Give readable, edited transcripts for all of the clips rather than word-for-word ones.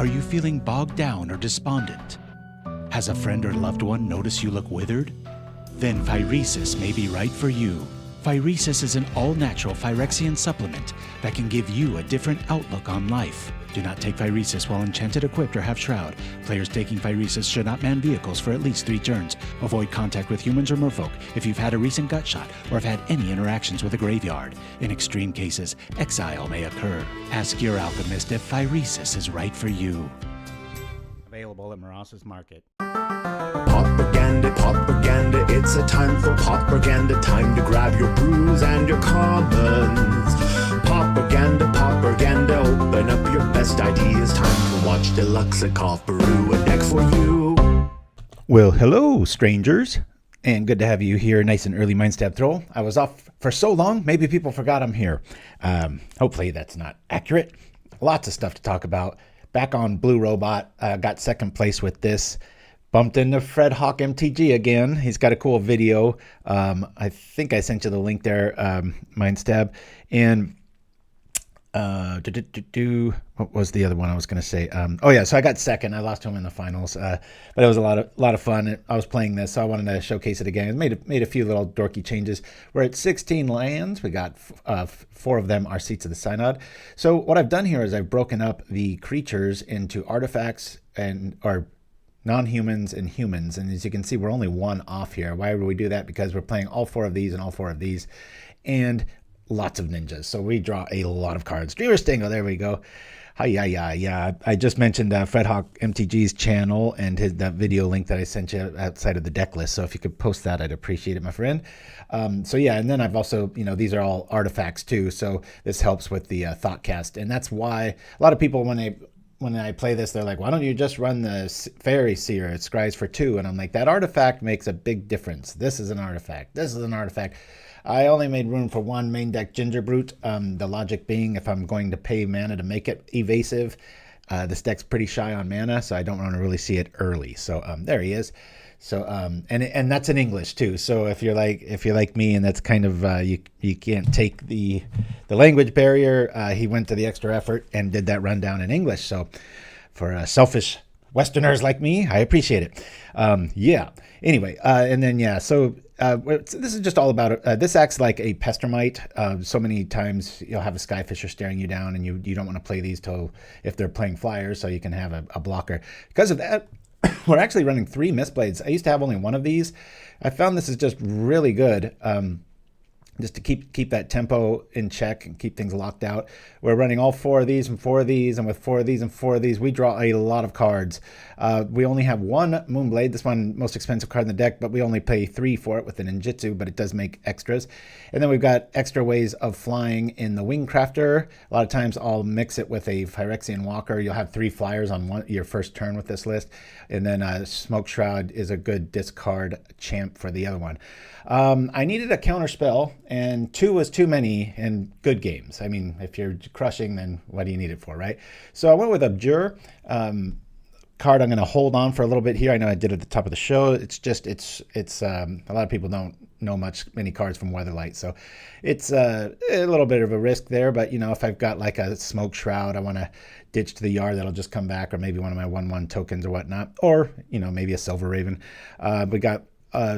Are you feeling bogged down or despondent? Has a friend or loved one noticed you look withered? Then Phyresis may be right for you. Phyresis is an all-natural Phyrexian supplement that can give you a different outlook on life. Do not take Phyresis while enchanted, equipped, or have shroud. Players taking Phyresis should not man vehicles for at least 3 turns. Avoid contact with humans or merfolk if you've had a recent gut shot or have had any interactions with a graveyard. In extreme cases, exile may occur. Ask your alchemist if Phyresis is right for you. Available at Moros's Market. Propaganda, it's a time for propaganda, time to grab your brews and your commons. Propaganda, open up your best ideas, time to watch Deluxe at Peru, a deck for you. Well, hello, strangers, and good to have you here, nice and early Mindstab Throw. I was off for so long, maybe people forgot I'm here. Hopefully that's not accurate. Lots of stuff to talk about. Back on Blue Robot, got second place with this. Bumped into Fred Hawk MTG again. He's got a cool video. I think I sent you the link there, Mindstab. And what was the other one I was going to say? Oh yeah, so I got second. I lost to him in the finals, but it was a lot of fun. I was playing this, so I wanted to showcase it again. Made a few little dorky changes. We're at 16 lands. We got 4 of them are Seats of the Synod. So what I've done here is I've broken up the creatures into artifacts or non-humans and humans, and as you can see, we're only 1 off here. Why would we do that? Because we're playing all 4 of these and all 4 of these, and lots of ninjas. So we draw a lot of cards. Dreamer Stingo, there we go. Yeah. I just mentioned Fred Hawk MTG's channel and that video link that I sent you outside of the deck list. So if you could post that, I'd appreciate it, my friend. So yeah, and then I've also, these are all artifacts too. So this helps with the Thoughtcast, and that's why a lot of people when I play this, they're like, why don't you just run the Fairy Seer? It scries for 2. And I'm like, that artifact makes a big difference. This is an artifact. This is an artifact. I only made room for 1 main deck Ginger Brute. The logic being, if I'm going to pay mana to make it evasive, this deck's pretty shy on mana, so I don't want to really see it early. So there he is. So and that's in English too. So if you're like me, and that's kind of you can't take the language barrier, he went to the extra effort and did that rundown in English. So for selfish Westerners like me, I appreciate it. Yeah. Anyway, and then yeah. So this is just all about it. This acts like a Pestermite. So many times you'll have a Skyfisher staring you down, and you don't want to play these if they're playing flyers, so you can have a blocker. Because of that, we're actually running 3 Mistblades. I used to have only 1 of these. I found this is just really good. Just to keep that tempo in check and keep things locked out. We're running all 4 of these and 4 of these, and with 4 of these and 4 of these, we draw a lot of cards. We only have 1 Moonblade, this one most expensive card in the deck, but we only pay 3 for it with the ninjutsu, but it does make extras. And then we've got extra ways of flying in the Wingcrafter. A lot of times I'll mix it with a Phyrexian Walker. You'll have 3 flyers on your first turn with this list. And then Smoke Shroud is a good discard champ for the other one. I needed a counter spell, and 2 was too many in good games. I mean, if you're crushing, then what do you need it for, right? So I went with Abjure. Card I'm going to hold on for a little bit here. I know I did it at the top of the show. It's a lot of people don't know many cards from Weatherlight, so it's a little bit of a risk there. But if I've got like a Smoke Shroud, I want to ditch to the yard, that'll just come back, or maybe one of my 1/1 tokens or whatnot, or maybe a Silver Raven. We got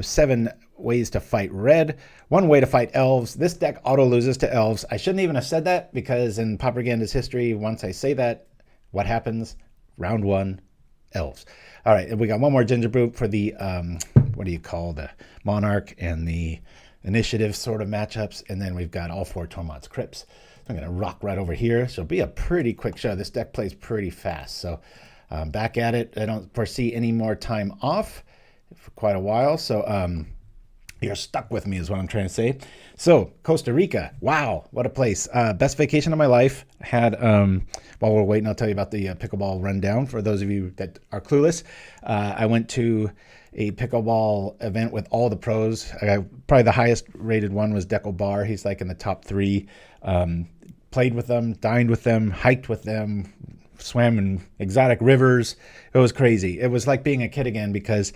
7 ways to fight red, 1 way to fight elves. This deck auto loses to elves. I shouldn't even have said that, because in Propaganda's history, once I say that, what happens? Round 1, elves. All right, and we got 1 more Ginger Brute for the what do you call the Monarch and the Initiative sort of matchups, and then we've got all 4 Tormod's Crypts. I'm going to rock right over here. So it'll be a pretty quick show. This deck plays pretty fast. So back at it. I don't foresee any more time off for quite a while. So you're stuck with me is what I'm trying to say. So Costa Rica. Wow, what a place. Best vacation of my life. Had, while we're waiting, I'll tell you about the pickleball rundown for those of you that are clueless. I went to a pickleball event with all the pros. Probably the highest rated one was Deckel Bar. He's like in the top 3. Played with them, dined with them, hiked with them, swam in exotic rivers. It was crazy. It was like being a kid again, because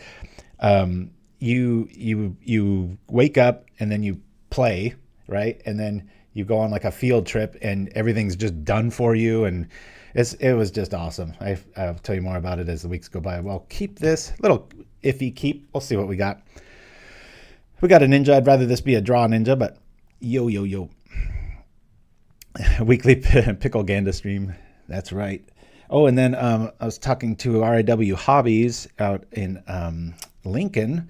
you wake up and then you play, right? And then you go on like a field trip and everything's just done for you, and it was just awesome. I'll tell you more about it as the weeks go by. Well, keep this little iffy keep. We'll see what we got. We got a ninja. I'd rather this be a draw ninja, but yo. Weekly Pickle Ganda stream. That's right. Oh, and then I was talking to RIW Hobbies out in Lincoln,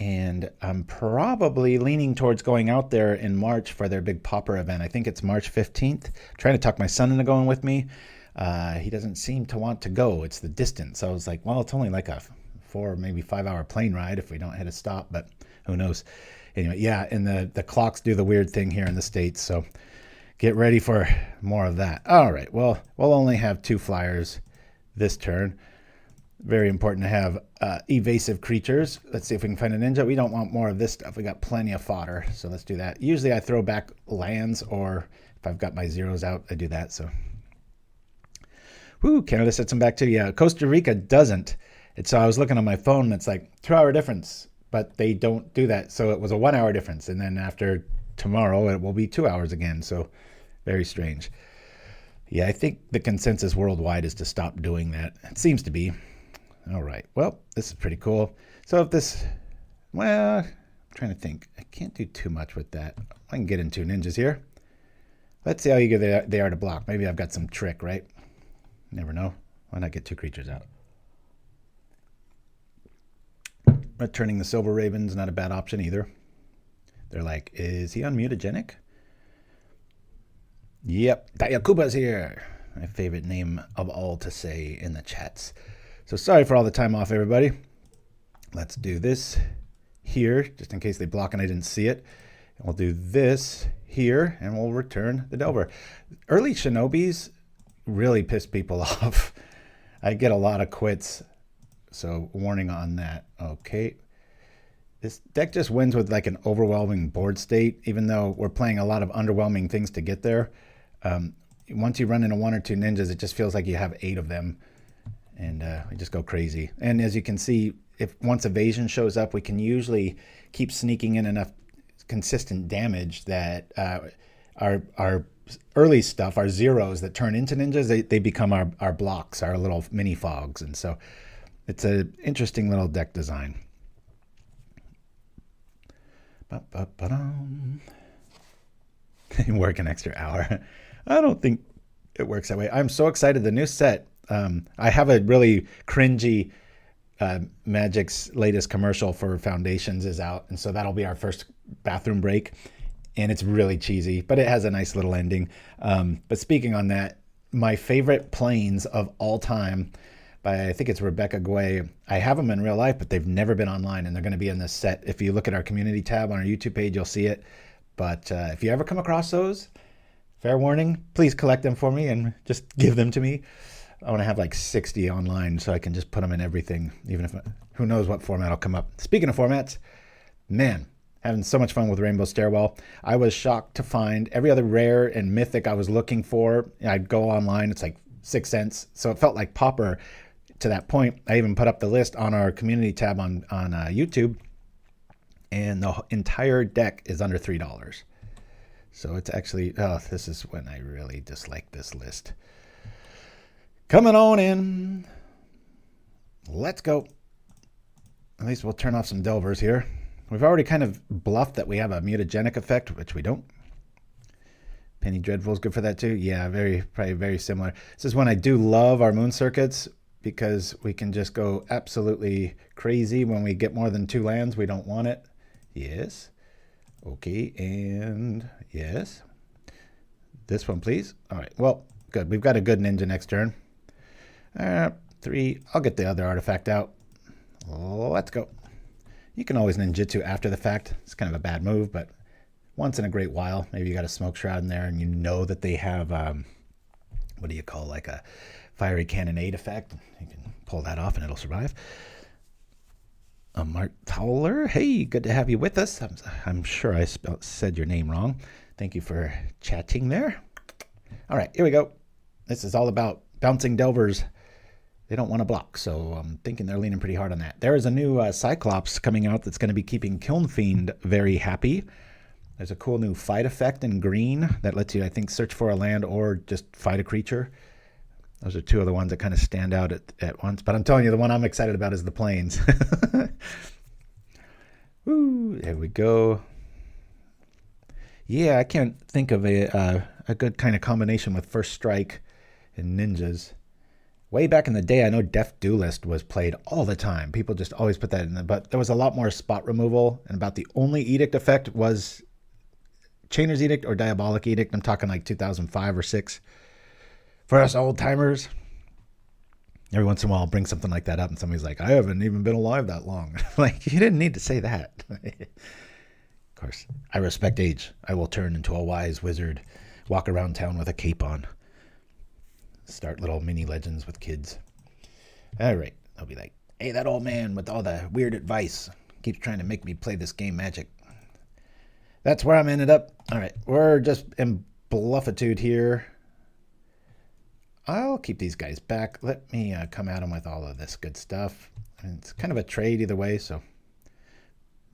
and I'm probably leaning towards going out there in March for their big Pauper event. I think it's March 15th. Trying to talk my son into going with me. He doesn't seem to want to go. It's the distance. I was like, well, it's only like a 4, maybe 5 hour plane ride if we don't hit a stop, but who knows. Anyway, yeah, and the clocks do the weird thing here in the States, so get ready for more of that. All right, well, we'll only have 2 flyers this turn. Very important to have evasive creatures. Let's see if we can find a ninja. We don't want more of this stuff. We got plenty of fodder, so let's do that. Usually I throw back lands, or if I've got my zeros out, I do that. So, woo, Canada sets them back too. Yeah, Costa Rica doesn't. So I was looking on my phone, and it's like 2-hour difference, but they don't do that. So it was a 1 hour difference, and then after tomorrow it will be 2 hours again. So very strange. Yeah, I think the consensus worldwide is to stop doing that. It seems to be. All right. Well, this is pretty cool. So if this, well, I'm trying to think. I can't do too much with that. I can get into ninjas here. Let's see how eager they are to block. Maybe I've got some trick, right? Never know. Why not get 2 creatures out? Returning the Silver Raven's not a bad option either. They're like, is he unmutagenic? Yep, Dayakuba's here. My favorite name of all to say in the chats. So sorry for all the time off, everybody. Let's do this here, just in case they block and I didn't see it. And we'll do this here, and we'll return the Delver. Early Shinobis really piss people off. I get a lot of quits, so warning on that. Okay. This deck just wins with like an overwhelming board state, even though we're playing a lot of underwhelming things to get there. Once you run into 1 or 2 ninjas, it just feels like you have 8 of them, and we just go crazy. And as you can see, if once evasion shows up, we can usually keep sneaking in enough consistent damage that our early stuff, our zeros that turn into ninjas, they become our blocks, our little mini fogs. And so it's an interesting little deck design. Work an extra hour. I don't think it works that way. I'm so excited. The new set. I have a really cringy Magic's latest commercial for Foundations is out, and so that'll be our first bathroom break. And it's really cheesy, but it has a nice little ending. But speaking on that, my favorite planes of all time, by I think it's Rebecca Guay. I have them in real life, but they've never been online, and they're going to be in this set. If you look at our community tab on our YouTube page, you'll see it. But if you ever come across those, fair warning, please collect them for me and just give them to me. I want to have like 60 online so I can just put them in everything, even if who knows what format will come up. Speaking of formats, man, having so much fun with Rainbow Stairwell. I was shocked to find every other rare and mythic I was looking for. I'd go online, it's like 6 cents. So it felt like Pauper to that point. I even put up the list on our community tab on YouTube, and the entire deck is under $3. So it's actually, this is when I really dislike this list. Coming on in. Let's go. At least we'll turn off some Delvers here. We've already kind of bluffed that we have a mutagenic effect, which we don't. Penny Dreadful's good for that too. Yeah, probably very similar. This is when I do love our moon circuits, because we can just go absolutely crazy when we get more than 2 lands. We don't want it. Yes. Okay, and yes. This one, please. All right, well, good. We've got a good ninja next turn. 3. I'll get the other artifact out. Let's go. You can always ninjutsu after the fact. It's kind of a bad move, but once in a great while, maybe you got a smoke shroud in there and you know that they have, what do you call, like a fiery cannonade effect. You can pull that off and it'll survive. Mark Towler, hey, good to have you with us. I'm sure I said your name wrong. Thank you for chatting there. All right, here we go. This is all about bouncing Delvers. They don't want to block, so I'm thinking they're leaning pretty hard on that. There is a new Cyclops coming out that's going to be keeping Kiln Fiend very happy. There's a cool new fight effect in green that lets you, I think, search for a land or just fight a creature. Those are two of the ones that kind of stand out at once. But I'm telling you, the one I'm excited about is the plains. Woo, there we go. Yeah, I can't think of a good kind of combination with First Strike and ninjas. Way back in the day, I know Def Duelist was played all the time. People just always put that in there. But there was a lot more spot removal, and about the only edict effect was Chainer's Edict or Diabolic Edict. I'm talking like 2005 or 6. For us old timers, every once in a while I'll bring something like that up and somebody's like, I haven't even been alive that long. Like, you didn't need to say that. Of course, I respect age. I will turn into a wise wizard, walk around town with a cape on, start little mini legends with kids. All right, I'll be like, hey, that old man with all the weird advice keeps trying to make me play this game Magic. That's where I'm ended up. All right, we're just in bluffitude here. I'll keep these guys back. Let me come at them with all of this good stuff. And it's kind of a trade either way, so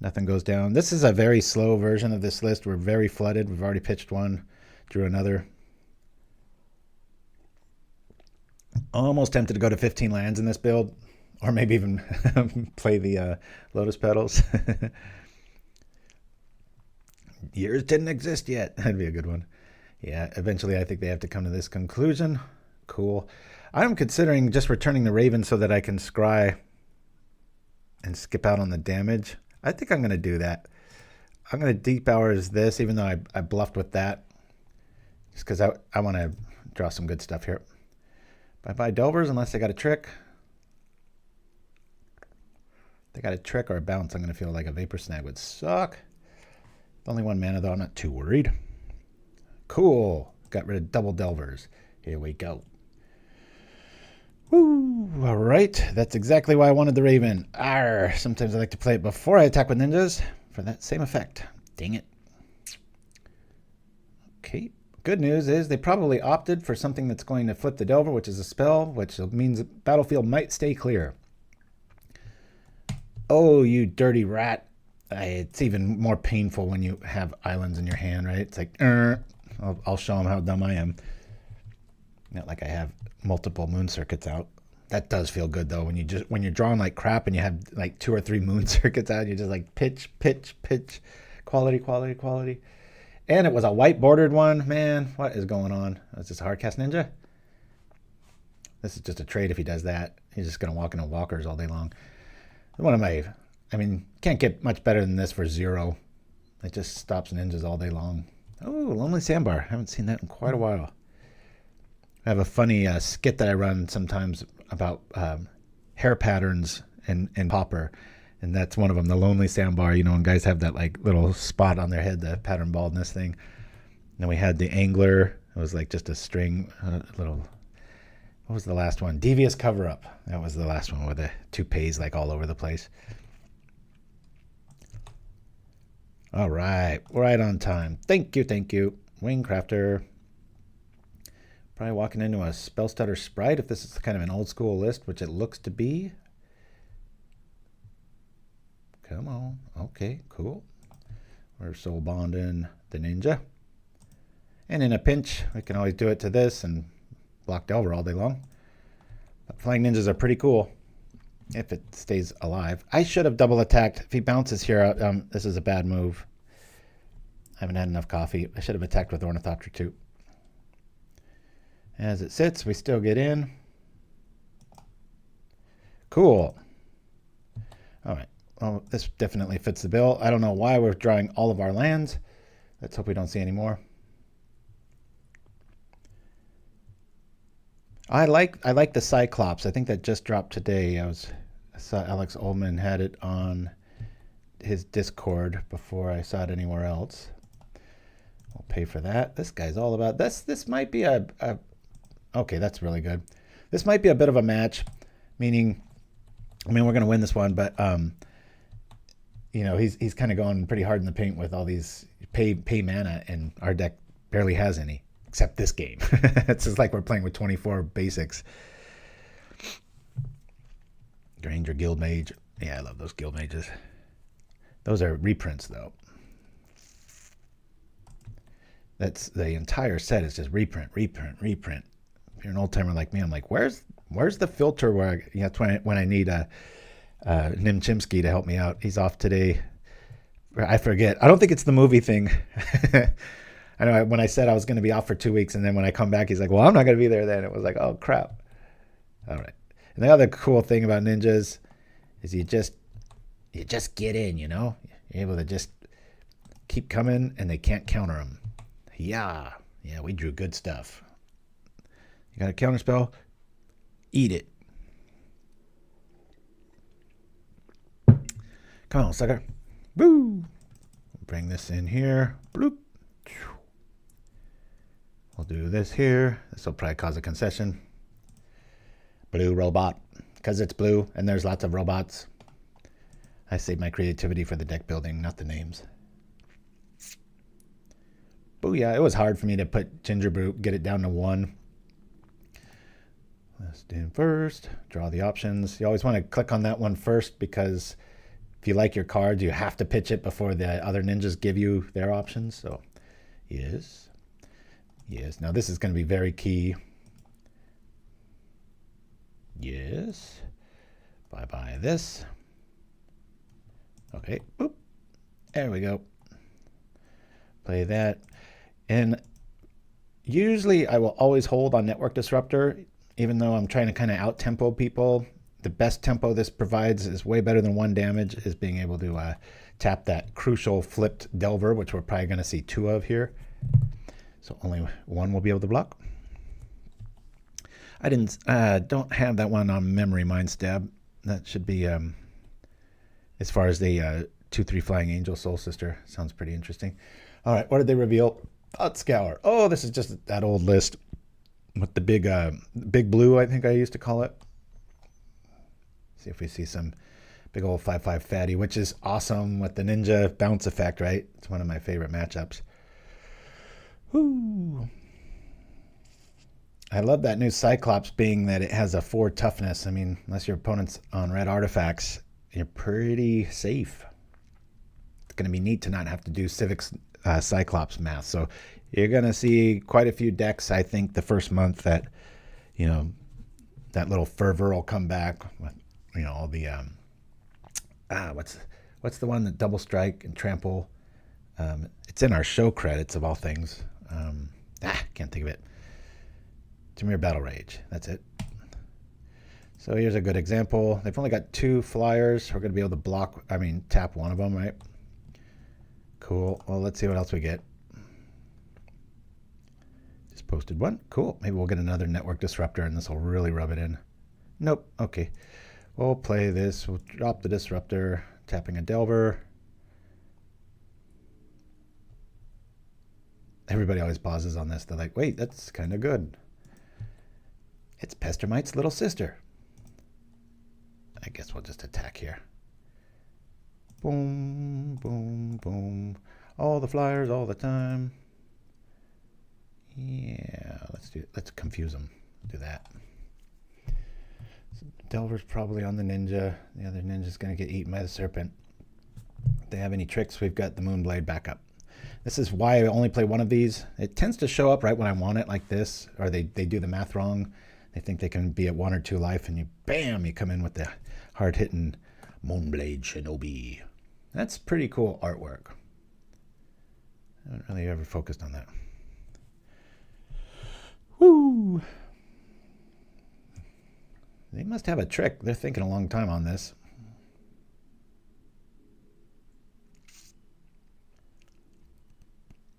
nothing goes down. This is a very slow version of this list. We're very flooded. We've already pitched one, drew another. Almost tempted to go to 15 lands in this build, or maybe even play the Lotus Petals. Years didn't exist yet. That'd be a good one. Yeah, eventually I think they have to come to this conclusion. Cool. I'm considering just returning the Raven so that I can scry and skip out on the damage. I think I'm going to do that. I'm going to deep hours this, even though I bluffed with that. Just because I want to draw some good stuff here. Bye-bye Delvers, unless they got a trick. If they got a trick or a bounce, I'm going to feel like a Vapor Snag would suck. Only 1 mana, though. I'm not too worried. Cool. Got rid of double Delvers. Here we go. Woo! All right. That's exactly why I wanted the Raven. Arr! Sometimes I like to play it before I attack with ninjas for that same effect. Dang it. Okay. Good news is they probably opted for something that's going to flip the Delver, which is a spell, which means the battlefield might stay clear. Oh, you dirty rat. It's even more painful when you have islands in your hand, right? It's like, I'll show them how dumb I am. Not like I have multiple moon circuits out. That does feel good though. When you're drawing like crap and you have like 2 or 3 moon circuits out, you're just like pitch, pitch, pitch, quality, quality, quality. And it was a white bordered one. Man, what is going on? Is this a hardcast ninja? This is just a trade if he does that. He's just gonna walk into walkers all day long. One of my, I mean, can't get much better than this for 0. It just stops ninjas all day long. Oh, Lonely Sandbar. Haven't seen that in quite a while. I have a funny skit that I run sometimes about hair patterns in Pauper, and that's one of them, the Lonely Sandbar. You know, when guys have that like little spot on their head, the pattern baldness thing. And then we had the Angler. It was like just a string, little. What was the last one? Devious Cover-Up. That was the last one with the toupees like all over the place. All right, right on time. Thank you, thank you. Wingcrafter. Probably walking into a Spellstutter Sprite if this is kind of an old school list, which it looks to be. Come on. Okay, cool. We're soul bonding the ninja. And in a pinch, we can always do it to this and block Delver all day long. But flying ninjas are pretty cool if it stays alive. I should have double attacked. If he bounces here, this is a bad move. I haven't had enough coffee. I should have attacked with Ornithopter too. As it sits, we still get in. Cool. All right. Well, this definitely fits the bill. I don't know why we're drawing all of our lands. Let's hope we don't see any more. I like the Cyclops. I think that just dropped today. I saw Alex Ullman had it on his Discord before I saw it anywhere else. We'll pay for that. This guy's all about this. This might be okay, that's really good. This might be a bit of a match, meaning, I mean, we're going to win this one, but you know, he's kind of going pretty hard in the paint with all these pay mana, and our deck barely has any, except this game. It's just like we're playing with 24 basics. Granger Guild Mage. Yeah, I love those Guild Mages. Those are reprints, though. That's the entire set is just reprint. If you're an old timer like me, I'm like, where's the filter where that's when I need a Chimpskey to help me out. He's off today. I forget. I don't think it's the movie thing. I know when I said I was going to be off for 2 weeks, and then when I come back, he's like, well, I'm not going to be there then. It was like, oh, crap. All right. And the other cool thing about ninjas is you just get in, you know? You're able to just keep coming, and they can't counter them. Yeah, we drew good stuff. You got a counter spell? Eat it. Come on, sucker. Woo! Bring this in here. Bloop. We'll do this here. This will probably cause a concession. Blue robot. Because it's blue and there's lots of robots. I save my creativity for the deck building, not the names. Booyah. It was hard for me to put Ginger Brew, get it down to 1. Let's do first. Draw the options. You always want to click on that one first because if you like your cards, you have to pitch it before the other ninjas give you their options. So, yes. Now this is going to be very key. Yes. Bye-bye this. Okay. Boop. There we go. Play that. And usually I will always hold on Network Disruptor, even though I'm trying to kind of out-tempo people. The best tempo this provides is way better than 1 damage, is being able to tap that crucial flipped Delver, which we're probably going to see 2 of here. So only 1 will be able to block. I don't have that one on Memory Mind Stab. That should be, as far as the 2/3 Flying Angel Soul Sister. Sounds pretty interesting. All right, what did they reveal? Thought Scour. Oh, this is just that old list with the big blue, I think I used to call it. See if we see some big old 5/5 fatty, which is awesome with the ninja bounce effect, right? It's one of my favorite matchups. Woo. I love that new Cyclops being that it has a 4 toughness. I mean, unless your opponent's on red artifacts, you're pretty safe. It's going to be neat to not have to do Civic's Cyclops math. So you're going to see quite a few decks, I think, the first month that, you know, that little fervor will come back with, you know, all the, what's the one that double strike and trample? It's in our show credits of all things. Can't think of it. Tamir Battle Rage. That's it. So here's a good example. They've only got 2 flyers. We're going to be able to tap one of them, right? Cool. Well, let's see what else we get. Just posted 1. Cool. Maybe we'll get another Network Disruptor and this will really rub it in. Nope. Okay. We'll play this. We'll drop the Disruptor, tapping a Delver. Everybody always pauses on this. They're like, wait, that's kind of good. It's Pestermite's little sister. I guess we'll just attack here. Boom, boom, boom. All the flyers all the time. Yeah, let's confuse them. Do that. So Delver's probably on the ninja. The other ninja's going to get eaten by the serpent. If they have any tricks, we've got the Moonblade backup. This is why I only play 1 of these. It tends to show up right when I want it, like this, or they do the math wrong. They think they can be at 1 or 2 life, and you come in with the hard-hitting Moonblade Shinobi. That's pretty cool artwork. I haven't really ever focused on that. Woo! They must have a trick. They're thinking a long time on this.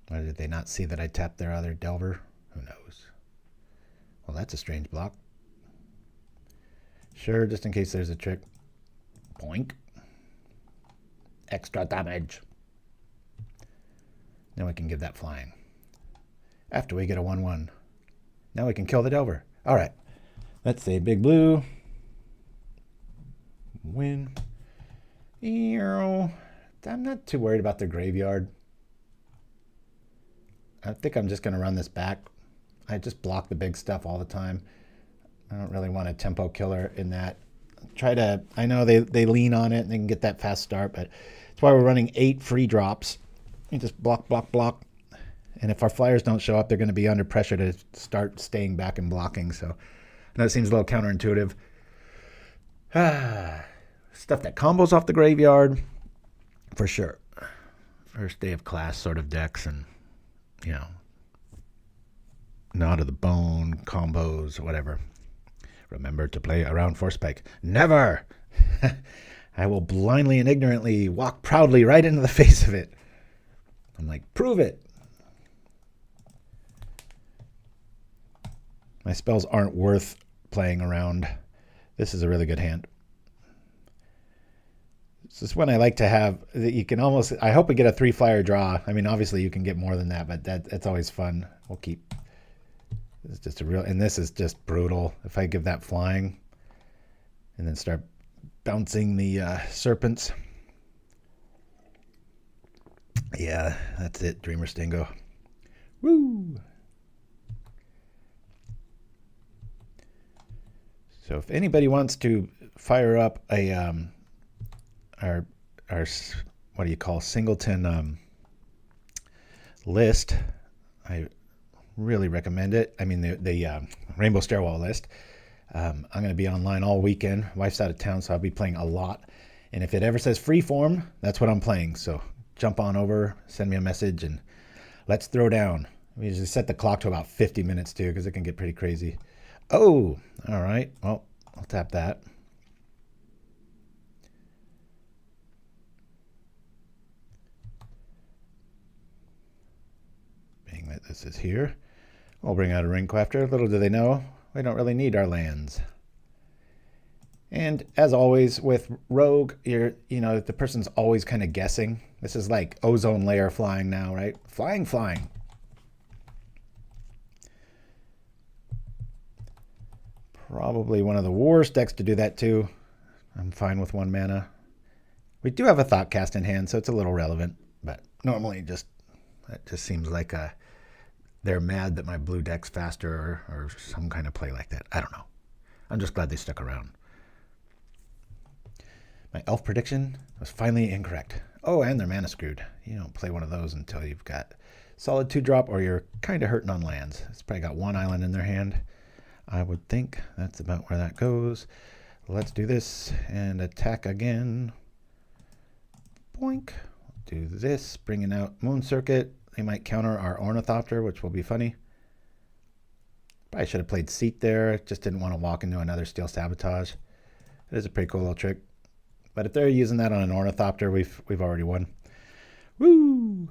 Or did they not see that I tapped their other Delver? Who knows? Well, that's a strange block. Sure, just in case there's a trick. Boink. Extra damage. Then we can give that flying. After we get a 1/1. Now we can kill the Delver. All right. Let's say big blue. Win. I'm not too worried about their graveyard. I think I'm just going to run this back. I just block the big stuff all the time. I don't really want a tempo killer in that. I know they lean on it and they can get that fast start, but that's why we're running 8 free drops. You just block, block, block. And if our flyers don't show up, they're going to be under pressure to start staying back and blocking. So I know it seems a little counterintuitive. Stuff that combos off the graveyard, for sure. First day of class sort of decks and, you know, Gnaw to the Bone, combos, whatever. Remember to play around Force Spike. Never! I will blindly and ignorantly walk proudly right into the face of it. I'm like, prove it. My spells aren't worth playing around. This is a really good hand. This is when I like to have, you can almost, I hope we get a 3-flyer draw. I mean, obviously you can get more than that, but that's always fun. We'll keep, this is just a real, and this is just brutal. If I give that flying and then start bouncing the serpents. Yeah, that's it, Dreamer Stingo. Woo! So if anybody wants to fire up a our what do you call singleton list, I really recommend it. I mean the Rainbow Stairwell list. I'm going to be online all weekend. Wife's out of town, so I'll be playing a lot. And if it ever says freeform, that's what I'm playing. So jump on over, send me a message, and let's throw down. We usually set the clock to about 50 minutes too, because it can get pretty crazy. Oh, all right. Well, I'll tap that. Being that this is here, I'll bring out a Ring Crafter. Little do they know, we don't really need our lands. And as always with Rogue, the person's always kind of guessing. This is like ozone layer flying now, right? Flying. Probably one of the worst decks to do that too. I'm fine with 1 mana. We do have a Thoughtcast in hand, so it's a little relevant, but normally it just seems like they're mad that my blue deck's faster or some kind of play like that. I don't know. I'm just glad they stuck around. My elf prediction was finally incorrect. Oh, and they're mana screwed. You don't play one of those until you've got solid 2-drop or you're kind of hurting on lands. It's probably got 1 island in their hand. I would think that's about where that goes. Let's do this and attack again. Boink. Do this, bringing out Moon Circuit. They might counter our Ornithopter, which will be funny. Probably should have played Seat there. Just didn't want to walk into another Steel Sabotage. It is a pretty cool little trick. But if they're using that on an Ornithopter, we've already won. Woo!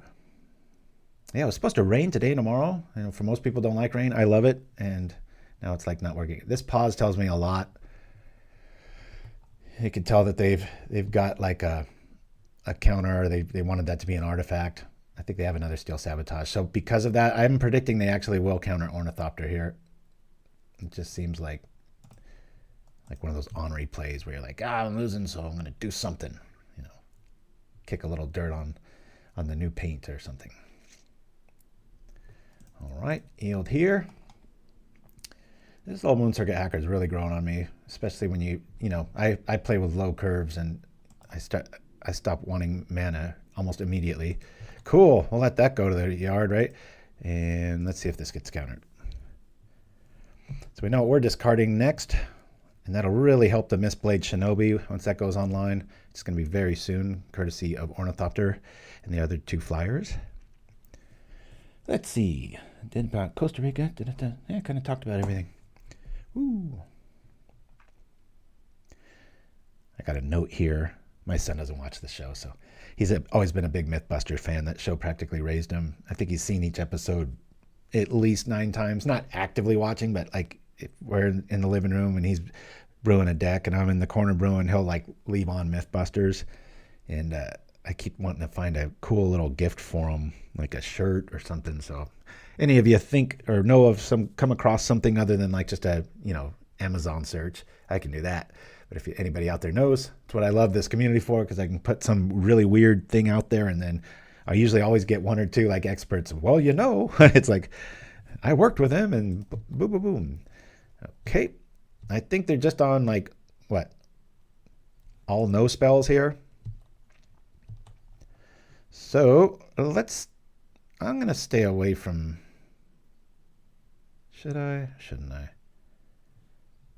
Yeah, it was supposed to rain today and tomorrow. I know for most people don't like rain. I love it, and now it's like not working. This pause tells me a lot. You can tell that they've got like a counter. They wanted that to be an artifact. I think they have another Steel Sabotage. So because of that, I'm predicting they actually will counter Ornithopter here. It just seems like one of those ornery plays where you're like, I'm losing, so I'm going to do something. Kick a little dirt on the new paint or something. All right, yield here. This little Moon Circuit hacker is really growing on me, especially when I play with low curves and I stop wanting mana almost immediately. Cool, we'll let that go to the yard, right? And let's see if this gets countered. So we know what we're discarding next, and that'll really help the Mistblade Shinobi once that goes online. It's going to be very soon, courtesy of Ornithopter and the other 2 flyers. Let's see. Did about Costa Rica. Yeah, kind of talked about everything. Ooh. I got a note here. My son doesn't watch the show, so he's always been a big Mythbuster fan. That show practically raised him. I think he's seen each episode at least 9 times. Not actively watching, but like if we're in the living room and he's brewing a deck and I'm in the corner brewing, he'll like leave on Mythbusters. And I keep wanting to find a cool little gift for him, like a shirt or something. So any of you think or know of come across something other than like just a, Amazon search, I can do that. But if anybody out there knows, it's what I love this community for, because I can put some really weird thing out there, and then I usually always get 1 or 2 like experts. Well, it's like I worked with him, and boom, boom, boom. Okay, I think they're just on like what? All no spells here. So let's. I'm going to stay away from... Should I? Shouldn't I?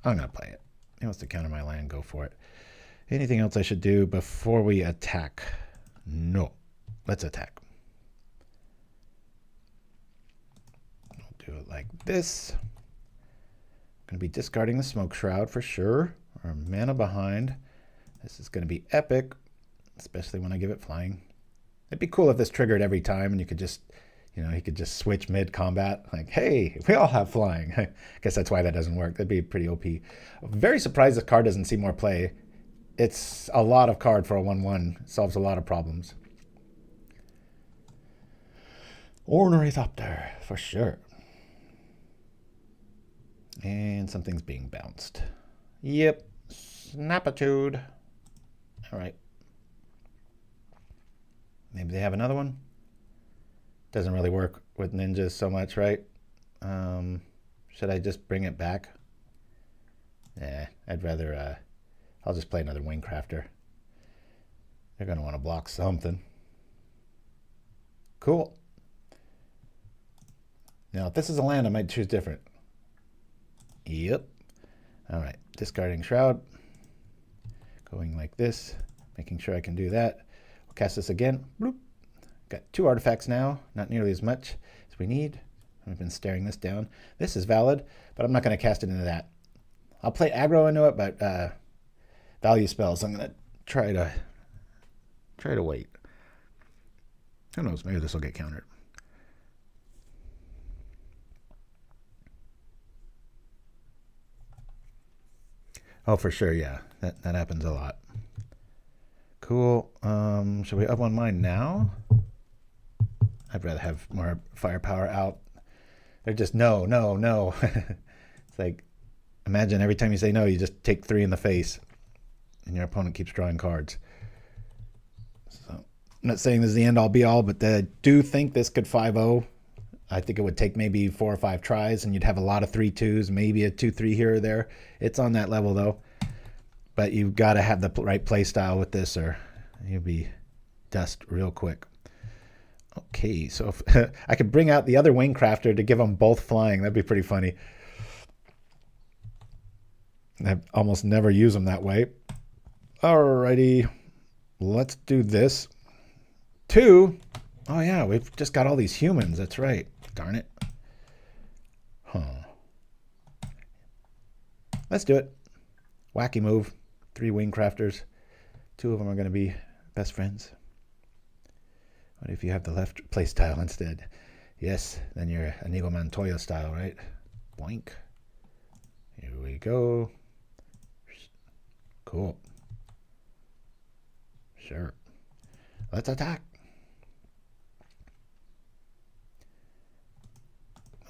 I'm going to play it. He wants to counter my land. Go for it. Anything else I should do before we attack? No. Let's attack. We'll do it like this. Going to be discarding the Smoke Shroud for sure. Or mana behind. This is going to be epic, especially when I give it flying. It'd be cool if this triggered every time and you could just, you know, he could just switch mid-combat. Like, hey, we all have flying. I guess that's why that doesn't work. That'd be pretty OP. I'm very surprised this card doesn't see more play. It's a lot of card for a 1/1. Solves a lot of problems. Ornithopter, for sure. And something's being bounced. Yep. Snapitude. All right. Maybe they have another one. Doesn't really work with ninjas so much, right? Should I just bring it back? Yeah, I'd rather... I'll just play another Wingcrafter. They're going to want to block something. Cool. Now, if this is a land, I might choose different. Yep. All right. Discarding Shroud. Going like this. Making sure I can do that. We'll cast this again. Bloop. Got 2 artifacts now. Not nearly as much as we need. I've been staring this down. This is valid, but I'm not going to cast it into that. I'll play aggro into it, but value spells. I'm going to try to wait. Who knows? Maybe this will get countered. Oh, for sure, yeah. That happens a lot. Cool. Should we up one mine now? I'd rather have more firepower out. They're just no. It's like, imagine every time you say no, you just take 3 in the face, and your opponent keeps drawing cards. So, I'm not saying this is the end all be all, but I do think this could 5-0. I think it would take maybe 4 or 5 tries, and you'd have a lot of 3/2s, maybe a 2/3 here or there. It's on that level, though. But you've got to have the right play style with this, or you'll be dust real quick. Okay, so if I could bring out the other Wingcrafter to give them both flying. That'd be pretty funny. I almost never use them that way. Alrighty, let's do this. 2. Oh yeah, we've just got all these humans. That's right. Darn it. Huh. Let's do it. Wacky move. 3 Wingcrafters. 2 of them are going to be best friends. What if you have the left play style instead? Yes, then you're Inigo Montoya style, right? Boink. Here we go. Cool. Sure. Let's attack.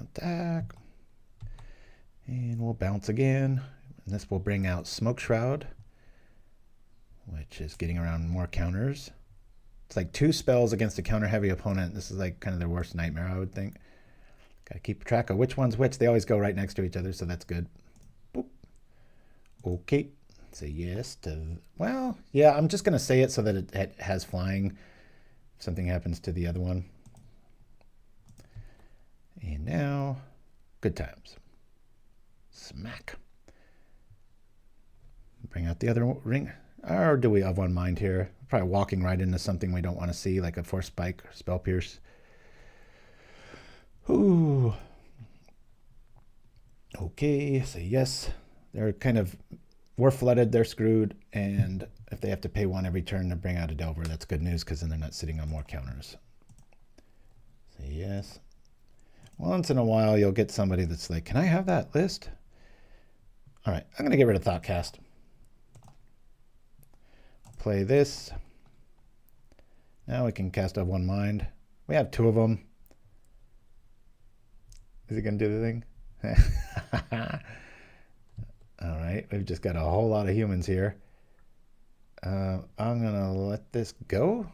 Attack. And we'll bounce again. And this will bring out Smoke Shroud, which is getting around more counters. It's like 2 spells against a counter-heavy opponent. This is like kind of their worst nightmare, I would think. Got to keep track of which one's which. They always go right next to each other, so that's good. Boop. Okay. Say yes to... Well, yeah, I'm just going to say it so that it has flying if something happens to the other one. And now, good times. Smack. Bring out the other ring. Or do we have one mind here? Probably walking right into something we don't want to see, like a Force Spike or Spell Pierce. Ooh. Okay, say yes. They're kind of... We're flooded, they're screwed, and if they have to pay 1 every turn to bring out a Delver, that's good news, because then they're not sitting on more counters. Say yes. Once in a while, you'll get somebody that's like, can I have that list? All right, I'm going to get rid of Thoughtcast. Play this. Now we can cast up 1 mind. We have 2 of them. Is it going to do the thing? All right, we've just got a whole lot of humans here. I'm going to let this go.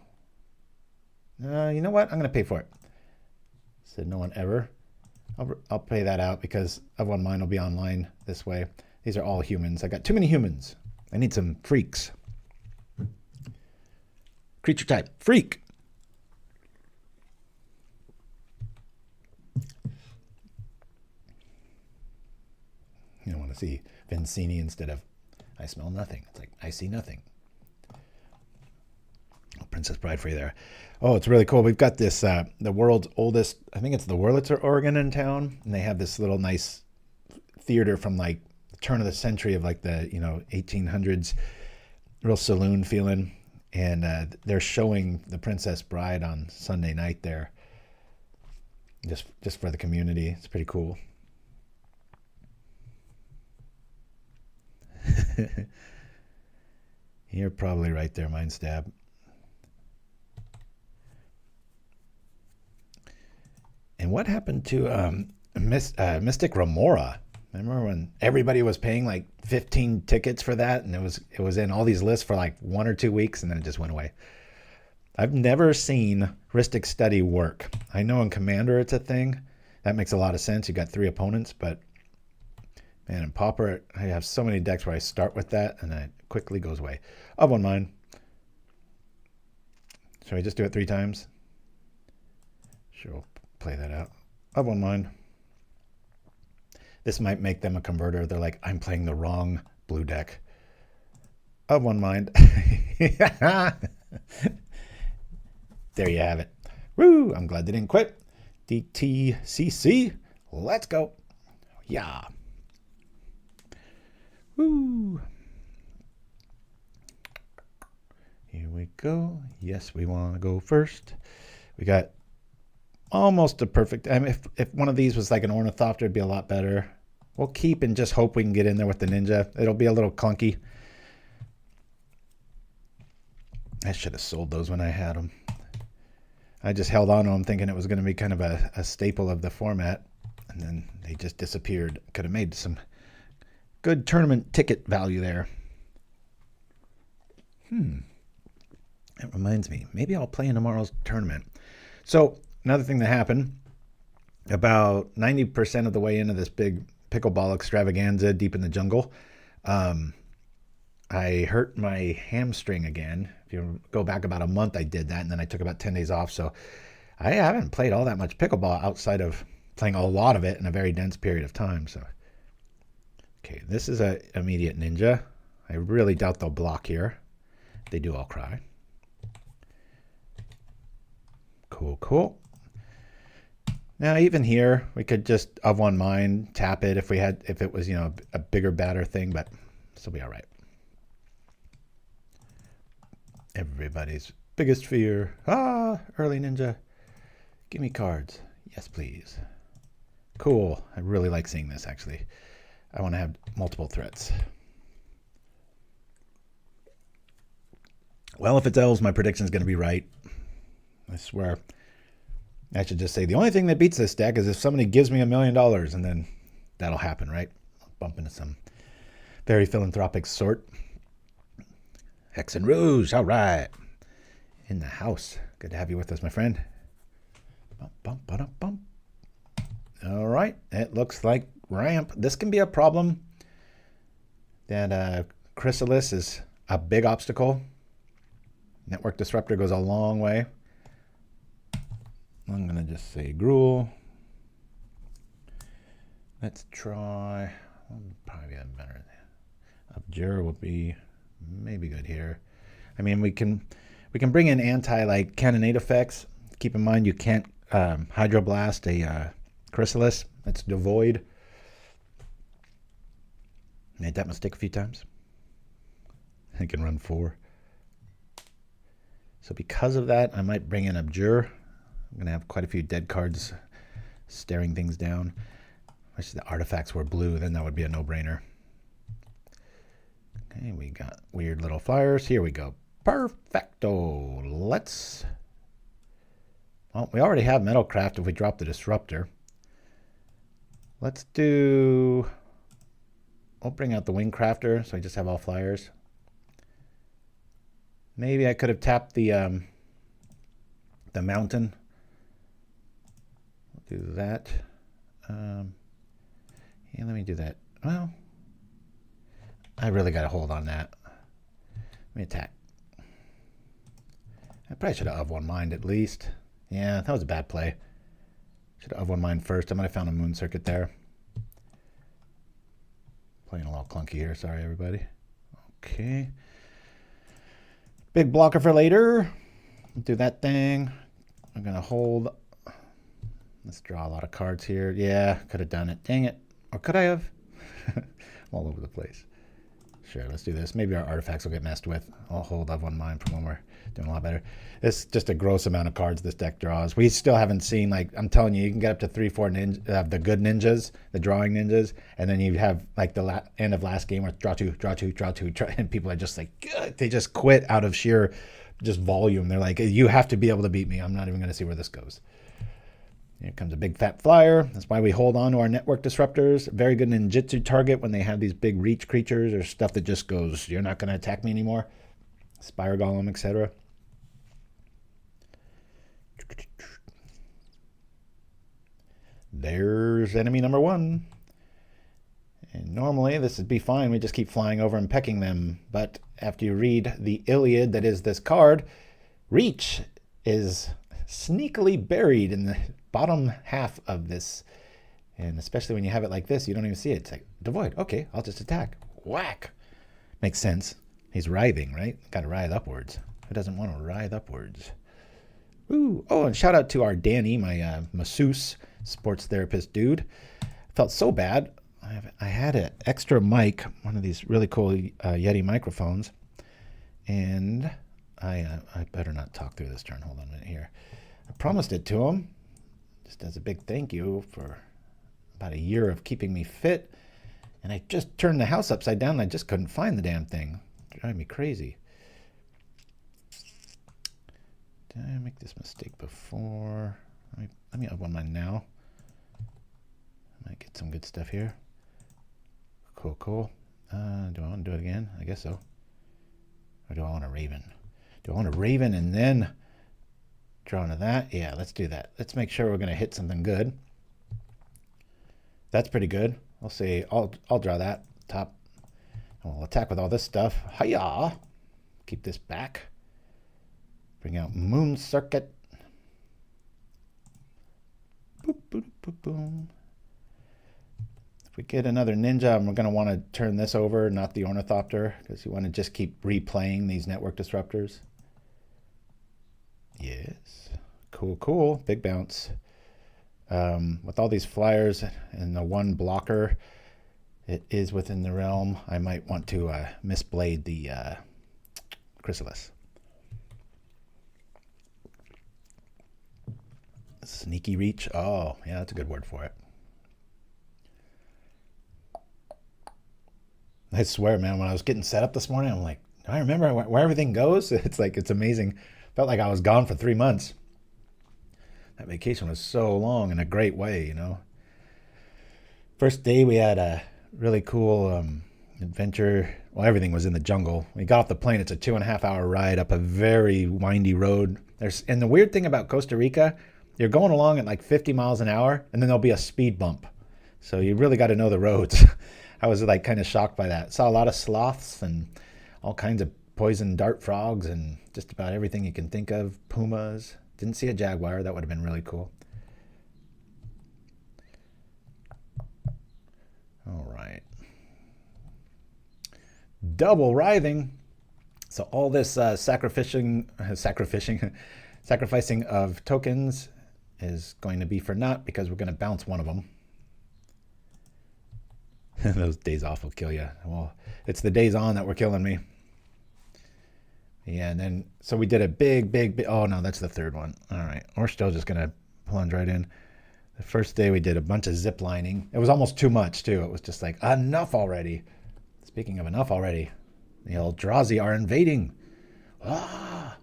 You know what? I'm going to pay for it. Said no one ever. I'll pay that out because of 1 mind will be online this way. These are all humans. I got too many humans. I need some freaks. Creature type, freak. want to see Vincini instead of I smell nothing. It's like, I see nothing. Princess Bride for you there. Oh, it's really cool. We've got this, the world's oldest, I think it's the Wurlitzer organ in town. And they have this little nice theater from like the turn of the century of like the, 1800s, real saloon feeling. And they're showing the Princess Bride on Sunday night there. Just for the community. It's pretty cool. You're probably right there, Mindstab. And what happened to Mystic Remora? I remember when everybody was paying like 15 tickets for that, and it was in all these lists for like 1 or 2 weeks, and then it just went away. I've never seen Rhystic Study work. I know in Commander it's a thing. That makes a lot of sense. You got 3 opponents, but man, in Pauper, I have so many decks where I start with that, and then it quickly goes away. Of one mind. Should I just do it 3 times? Sure, we'll play that out. Of one mind. This might make them a converter. They're like, I'm playing the wrong blue deck. Of one mind. There you have it. Woo! I'm glad they didn't quit. DTCC. Let's go. Yeah. Woo! Here we go. Yes, we want to go first. We got almost a perfect. I mean, if one of these was like an Ornithopter, it'd be a lot better. We'll keep and just hope we can get in there with the Ninja. It'll be a little clunky. I should have sold those when I had them. I just held on to them thinking it was going to be kind of a staple of the format, and then they just disappeared. Could have made some good tournament ticket value there. That reminds me. Maybe I'll play in tomorrow's tournament. So another thing that happened, about 90% of the way into this big pickleball extravaganza deep in the jungle, I hurt my hamstring again. If you go back about a month, I did that, and then I took about 10 days off. So I haven't played all that much pickleball outside of playing a lot of it in a very dense period of time. So, okay, this is a immediate Ninja. I really doubt they'll block here. If they do, I'll cry. Cool, cool. Now, even here, we could just of one mind tap it if it was, a bigger, badder thing, but still be all right. Everybody's biggest fear. Early Ninja. Give me cards. Yes, please. Cool. I really like seeing this, actually. I want to have multiple threats. Well, if it's elves, my prediction is going to be right. I swear. I should just say the only thing that beats this deck is if somebody gives me $1 million, and then that'll happen, right? I'll bump into some very philanthropic sort. Hexxen Rouge, all right. In the house. Good to have you with us, my friend. Bump, bump, ba-dum, bump. All right, it looks like ramp. This can be a problem. That Chrysalis is a big obstacle. Network Disruptor goes a long way. I'm going to just say Gruul. Let's try. Probably better. Abjure will be maybe good here. I mean, we can bring in like Cannonade effects. Keep in mind you can't Hydroblast a Chrysalis. It's devoid. Made that mistake a few times. I can run 4. So because of that, I might bring in Abjure. I'm going to have quite a few dead cards staring things down. Wish the artifacts were blue, then that would be a no-brainer. Okay, we got weird little flyers. Here we go. Perfecto. Let's... Well, we already have Metalcraft if we drop the Disruptor. Let's do... I'll bring out the Wingcrafter, so I just have all flyers. Maybe I could have tapped the Mountain. I'll do that. Yeah, let me do that. Well, I really got to hold on that. Let me attack. I probably should have of one mind at least. Yeah, that was a bad play. Should have of one mind first. I might have found a Moon Circuit there. Playing a little clunky here. Sorry, everybody. Okay. Big blocker for later. Do that thing. I'm going to hold. Let's draw a lot of cards here. Yeah, could have done it. Dang it. Or could I have? I'm all over the place. Sure, let's do this. Maybe our artifacts will get messed with. I'll hold up on mine for when we're doing a lot better. It's just a gross amount of cards this deck draws. We still haven't seen, like, I'm telling you, you can get up to 3-4 the good ninjas, the drawing ninjas, and then you have, like, the end of last game where draw two, and people are just like, ugh, they just quit out of sheer just volume. They're like, you have to be able to beat me. I'm not even going to see where this goes. Here comes a big fat flyer. That's why we hold on to our network disruptors. Very good ninjutsu target when they have these big reach creatures or stuff that just goes, you're not going to attack me anymore. Spire Golem, etc. There's enemy number 1. And normally this would be fine. We just keep flying over and pecking them. But after you read the Iliad that is this card, reach is sneakily buried in the bottom half of this, and especially when you have it like this, you don't even see it. It's like devoid. Okay, I'll just attack. Whack. Makes sense. He's writhing, right? Got to writhe upwards. Who doesn't want to writhe upwards? Ooh. Oh, and shout out to our Danny, my masseuse, sports therapist dude. Felt so bad. I had an extra mic, one of these really cool Yeti microphones, and I better not talk through this turn. Hold on a minute here. I promised it to him, just as a big thank you for about a year of keeping me fit. And I just turned the house upside down and I just couldn't find the damn thing. Driving me crazy. Did I make this mistake before? Let me up on mine now. I might get some good stuff here. Cool, cool. Do I want to do it again? I guess so. Or do I want a Raven? Do I want a Raven and then draw into that? Yeah, let's do that. Let's make sure we're going to hit something good. That's pretty good. I'll say I'll draw that top. And we'll attack with all this stuff. Hiya! Keep this back. Bring out Moon Circuit. Boop, boop, boop, boom. If we get another ninja, we're going to want to turn this over, not the Ornithopter, because you want to just keep replaying these network disruptors. Yes. Cool, cool. Big bounce. With all these flyers and the one blocker, it is within the realm. I might want to misblade the Chrysalis. Sneaky reach. Oh, yeah, that's a good word for it. I swear, man, when I was getting set up this morning, I'm like, do I remember where everything goes? It's like, it's amazing. Felt like I was gone for 3 months. That vacation was so long in a great way, you know. First day we had a really cool adventure. Well, everything was in the jungle. We got off the plane. It's a 2.5-hour ride up a very windy road. And the weird thing about Costa Rica, you're going along at like 50 miles an hour, and then there'll be a speed bump. So you really got to know the roads. I was like kind of shocked by that. Saw a lot of sloths and all kinds of poison dart frogs and just about everything you can think of. Pumas. Didn't see a jaguar. That would have been really cool. All right. Double writhing. So all this sacrificing of tokens is going to be for naught because we're going to bounce one of them. Those days off will kill you. Well, it's the days on that were killing me. Yeah, and then, so we did a big, oh no, that's the third one. All right, we're still just going to plunge right in. The first day we did a bunch of zip lining. It was almost too much, too. It was just like, enough already. Speaking of enough already, the Eldrazi are invading. Ah!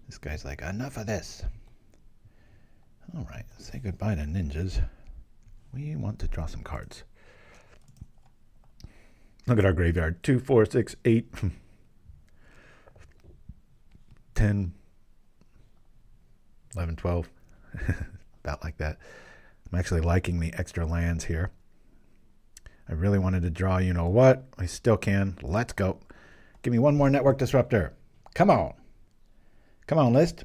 This guy's like, enough of this. All right, say goodbye to ninjas. We want to draw some cards. Look at our graveyard. 2, 4, 6, 8, 10, 11, 12. About like that. I'm actually liking the extra lands here. I really wanted to draw, you know what? I still can. Let's go. Give me one more network disruptor. Come on. Come on, list.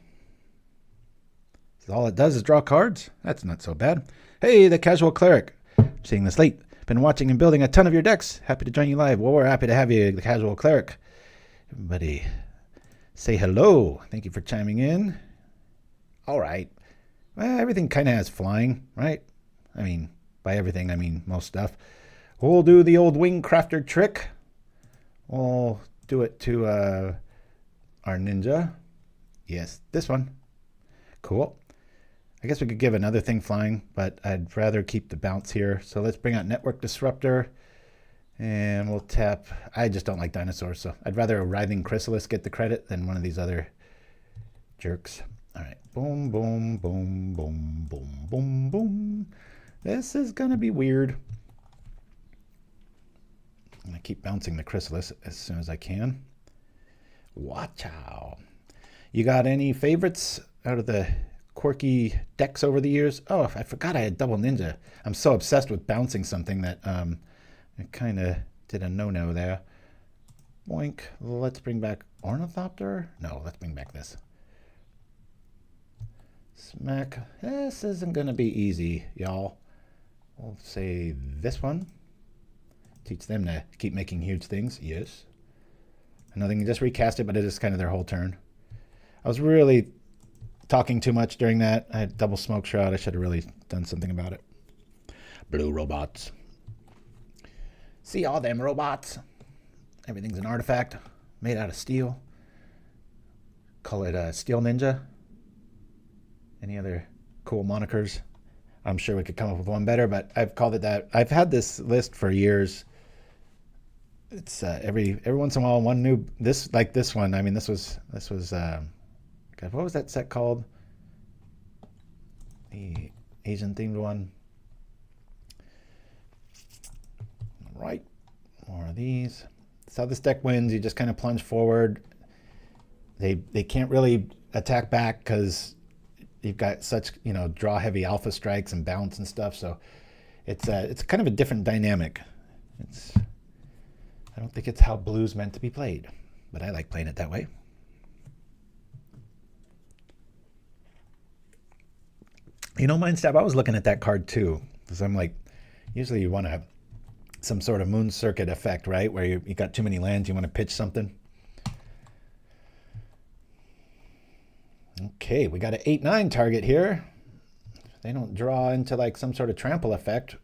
All it does is draw cards? That's not so bad. Hey, the casual cleric. Seeing this late. Been watching and building a ton of your decks. Happy to join you live. Well, we're happy to have you, the casual cleric. Everybody say hello. Thank you for chiming in. All right. Well, everything kind of has flying, right? I mean, by everything, I mean most stuff. We'll do the old wing crafter trick. We'll do it to our ninja. Yes, this one. Cool. I guess we could give another thing flying, but I'd rather keep the bounce here. So let's bring out Network Disruptor, and we'll tap. I just don't like dinosaurs, so I'd rather a Writhing Chrysalis get the credit than one of these other jerks. All right. Boom, boom, boom, boom, boom, boom, boom. This is going to be weird. I'm going to keep bouncing the Chrysalis as soon as I can. Watch out. You got any favorites out of the quirky decks over the years? Oh, I forgot I had Double Ninja. I'm so obsessed with bouncing something that I kind of did a no-no there. Boink. Let's bring back Ornithopter. No, let's bring back this. Smack. This isn't going to be easy, y'all. We'll say this one. Teach them to keep making huge things. Yes. I know they can just recast it, but it is kind of their whole turn. I was really talking too much during that. I had double smoke shroud. I should have really done something about it. Blue robots. See all them robots? Everything's an artifact made out of steel. Call it Steel Ninja. Any other cool monikers? I'm sure we could come up with one better, but I've called it that. I've had this list for years. It's every once in a while one new like this one. I mean, this was God, what was that set called? The Asian themed one. All right, more of these. That's how this deck wins. You just kind of plunge forward. They can't really attack back because you've got such, draw heavy alpha strikes and bounce and stuff. So it's kind of a different dynamic. I don't think it's how blue's meant to be played, but I like playing it that way. Mindstab, I was looking at that card too, because I'm like, usually you want to have some sort of moon circuit effect, right? Where you got too many lands, you want to pitch something. Okay, we got an 8-9 target here. If they don't draw into like some sort of trample effect,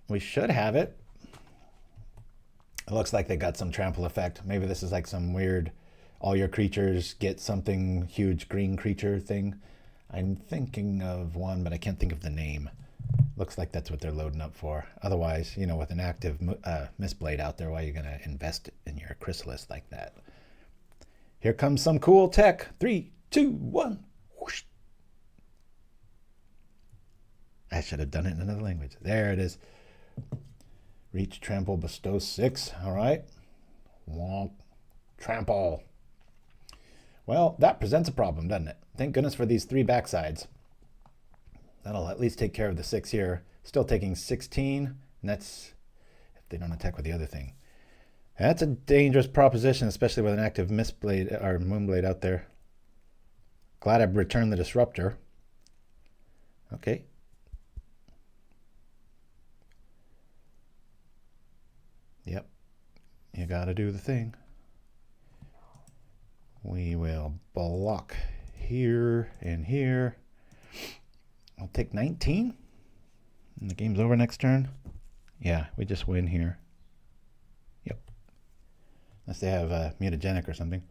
we should have it. It looks like they got some trample effect. Maybe this is like some weird, all your creatures get something huge green creature thing. I'm thinking of one, but I can't think of the name. Looks like that's what they're loading up for. Otherwise, with an active Mistblade out there, why are you going to invest in your Chrysalis like that? Here comes some cool tech. 3, 2, 1. Whoosh. I should have done it in another language. There it is. Reach, trample, bestow 6. All right. Wonk. Trample. Well, that presents a problem, doesn't it? Thank goodness for these 3 backsides. That'll at least take care of the 6 here. Still taking 16, and that's if they don't attack with the other thing. That's a dangerous proposition, especially with an active Mistblade or Moonblade out there. Glad I returned the Disruptor. Okay. Yep. You gotta do the thing. We will block here and here. I'll take 19. And the game's over next turn. Yeah, we just win here. Yep. Unless they have mutagenic or something.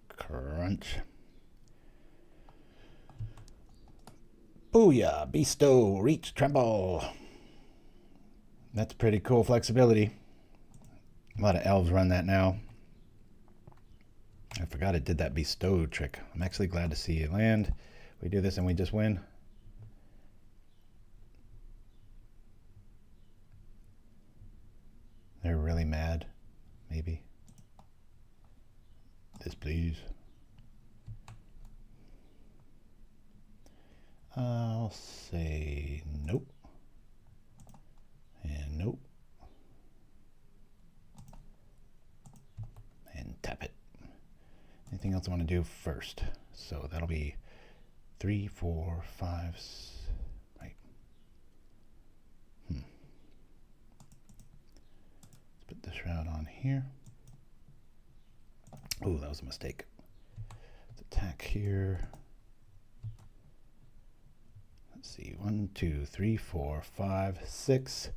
Crunch. Booyah, bestow, reach, tremble. That's pretty cool flexibility. A lot of elves run that now. I forgot it did that bestow trick. I'm actually glad to see it land. We do this and we just win. They're really mad, maybe. This, please. I'll say nope. And nope. And tap it. Anything else I want to do first? So that'll be 3, 4, 5, right. Let's put the shroud on here. Oh, that was a mistake. Let's attack here. Let's see, 1, 2, 3, 4, 5, 6.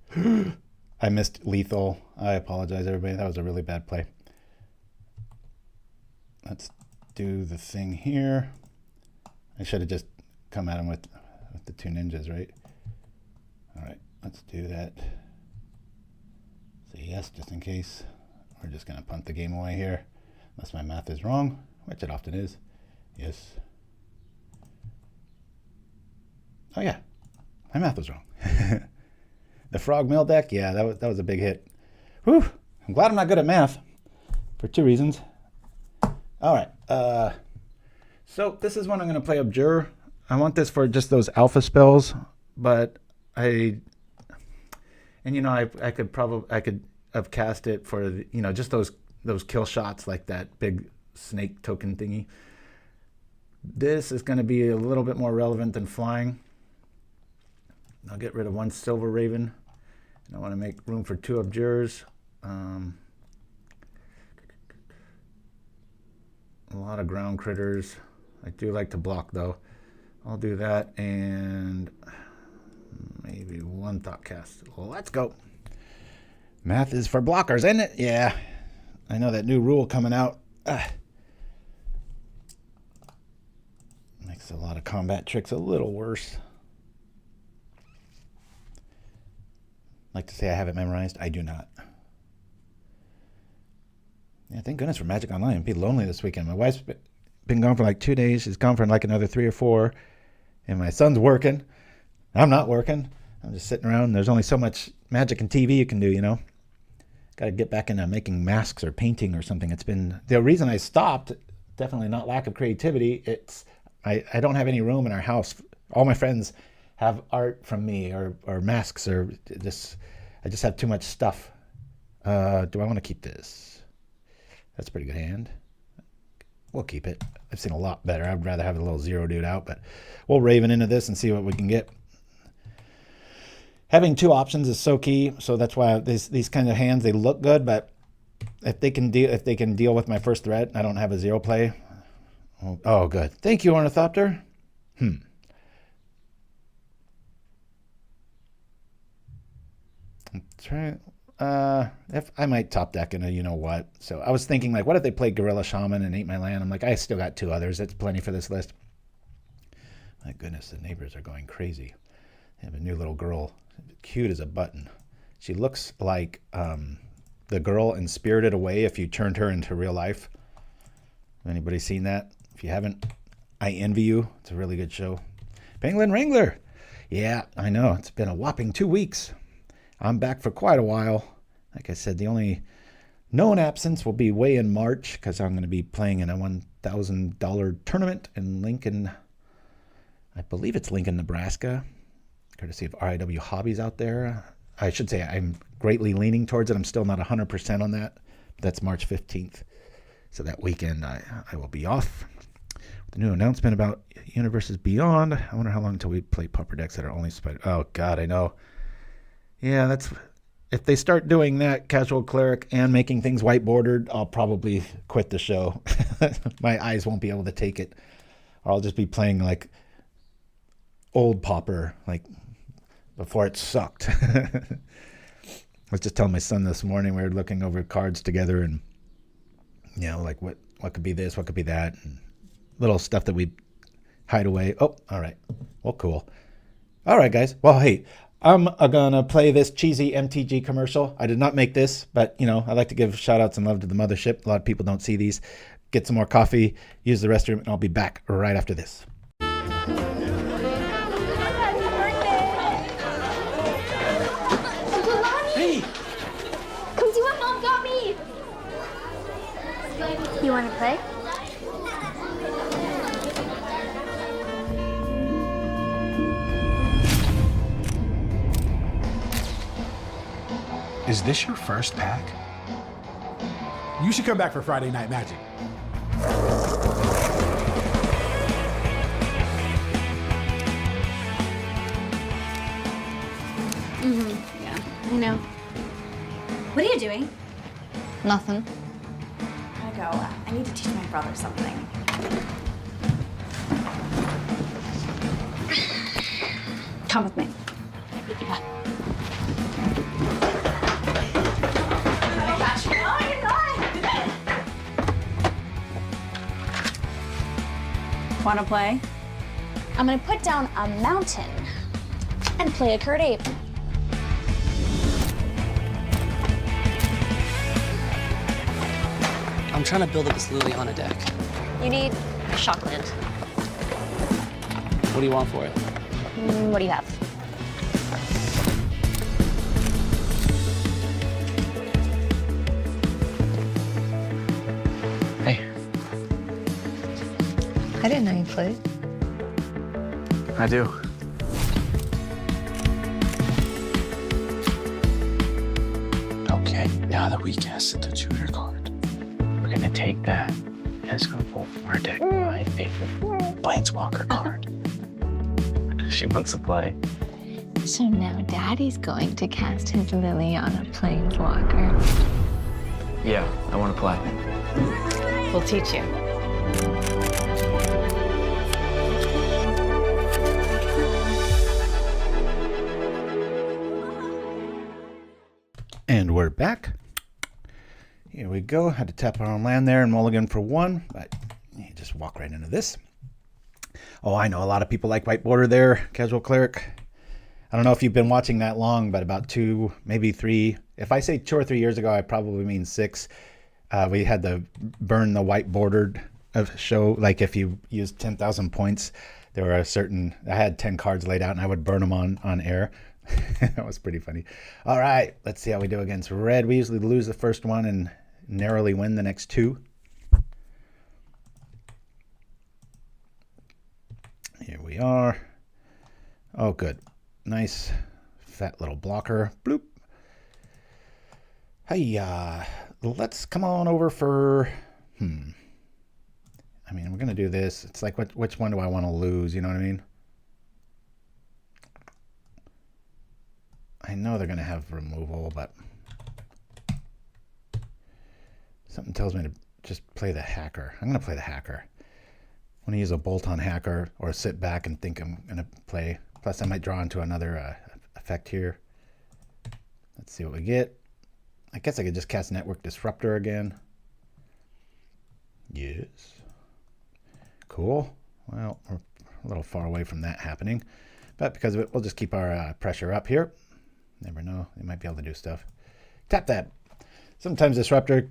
I missed lethal. I apologize, everybody. That was a really bad play. Let's do the thing here. I should have just come at him with the 2 ninjas, right? All right, let's do that. Say yes, just in case. We're just going to punt the game away here, unless my math is wrong, which it often is. Yes. Oh yeah, my math was wrong. The frog mill deck, yeah, that was a big hit. Whew, I'm glad I'm not good at math for 2 reasons. All right, so this is when I'm going to play Abjure. I want this for just those alpha spells, but I could have cast it for just those kill shots like that big snake token thingy. This is going to be a little bit more relevant than flying. I'll get rid of 1 silver raven, and I want to make room for 2 Abjures. A lot of ground critters. I do like to block though. I'll do that, and maybe 1 thought cast. Let's go. Math is for blockers, isn't it? Yeah. I know that new rule coming out. Makes a lot of combat tricks a little worse. Like to say I have it memorized. I do not. Yeah, thank goodness for Magic Online. It'd be lonely this weekend. My wife's been gone for like 2 days. She's gone for like another 3 or 4. And my son's working. I'm not working. I'm just sitting around. There's only so much magic and TV you can do, Got to get back into making masks or painting or something. It's been the reason I stopped. Definitely not lack of creativity. It's I don't have any room in our house. All my friends have art from me or masks or just I just have too much stuff. Do I want to keep this? That's a pretty good hand. We'll keep it. I've seen a lot better. I'd rather have a little 0 dude out, but we'll Raven into this and see what we can get. Having 2 options is so key. So that's why these kind of hands, they look good, but if they can deal with my first threat, I don't have a 0 play. Oh, good. Thank you, Ornithopter. Try. If I might top deck in a you-know-what. So I was thinking, like, what if they played Gorilla Shaman and ate my land? I'm like, I still got 2 others. That's plenty for this list. My goodness, the neighbors are going crazy. They have a new little girl, cute as a button. She looks like the girl in Spirited Away if you turned her into real life. Anybody seen that? If you haven't, I envy you. It's a really good show. Penguin Wrangler. Yeah, I know. It's been a whopping 2 weeks. I'm back for quite a while. Like I said, the only known absence will be way in March because I'm going to be playing in a $1,000 tournament in Lincoln. I believe it's Lincoln, Nebraska. Courtesy of RIW Hobbies out there. I should say I'm greatly leaning towards it. I'm still not 100% on that. But that's March 15th. So that weekend I will be off. The new announcement about Universes Beyond. I wonder how long until we play Pauper decks that are only spider. Oh, God, I know. Yeah, that's if they start doing that, Casual Cleric, and making things white bordered, I'll probably quit the show. My eyes won't be able to take it. Or I'll just be playing like old Pauper, like before it sucked. I was just telling my son this morning, we were looking over cards together and, like what could be this, what could be that, and little stuff that we hide away. Oh, all right. Well, cool. All right, guys. Well, hey, I'm going to play this cheesy MTG commercial. I did not make this, but, I like to give shout-outs and love to the mothership. A lot of people don't see these. Get some more coffee, use the restroom, and I'll be back right after this. Hey! Come see what Mom got me! You want to play? Is this your first pack? You should come back for Friday Night Magic. Yeah, I know. What are you doing? Nothing. I gotta go. I need to teach my brother something. Come with me. Want to play? I'm gonna put down a mountain and play a Ekhaert ape. I'm trying to build up this Liliana deck. You need Shockland. What do you want for it? What do you have? Hey. I didn't know you played. I do. Okay, now that we casted the tutor card, we're gonna take that and it's gonna pull from our deck my favorite Planeswalker card. She wants to play. So now Daddy's going to cast his Liliana Planeswalker. Yeah, I want to play. We'll teach you. And we're back. Here we go. Had to tap our own land there and mulligan for 1, but you just walk right into this. Oh, I know a lot of people like white border there, Casual Cleric. I don't know if you've been watching that long, but about 2, maybe 3. If I say 2 or 3 years ago, I probably mean 6. We had the burn the white bordered show. Like if you used 10,000 points, there were I had 10 cards laid out and I would burn them on air. That was pretty funny. All right, let's see how we do against red. We usually lose the first one and narrowly win the next 2. Here we are. Oh, good. Nice fat little blocker. Bloop. Hey, let's come on over for... I mean, we're going to do this. It's like, which one do I want to lose? You know what I mean? I know they're going to have removal, but something tells me to just play the hacker. I'm going to play the hacker. I want to use a bolt-on hacker or sit back and think I'm going to play. Plus, I might draw into another effect here. Let's see what we get. I guess I could just cast Network Disruptor again. Yes. Cool. Well, we're a little far away from that happening. But because of it, we'll just keep our pressure up here. Never know. They might be able to do stuff. Tap that. Sometimes Disruptor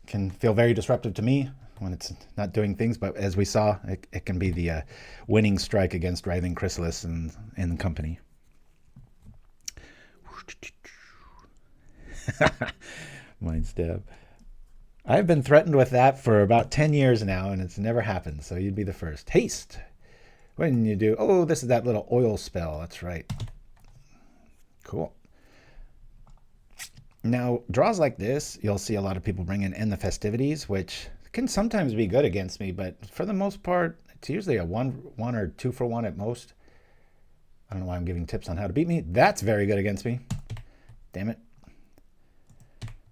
can feel very disruptive to me when it's not doing things. But as we saw, it can be the winning strike against Writhing Chrysalis and company. Mind stab. I've been threatened with that for about 10 years now, and it's never happened. So you'd be the first. Haste. When you do... Oh, this is that little oil spell. That's right. Cool. Now, draws like this, you'll see a lot of people bring in the Festivities, which can sometimes be good against me, but for the most part, it's usually a 1 or 2 for 1 at most. I don't know why I'm giving tips on how to beat me. That's very good against me. Damn it.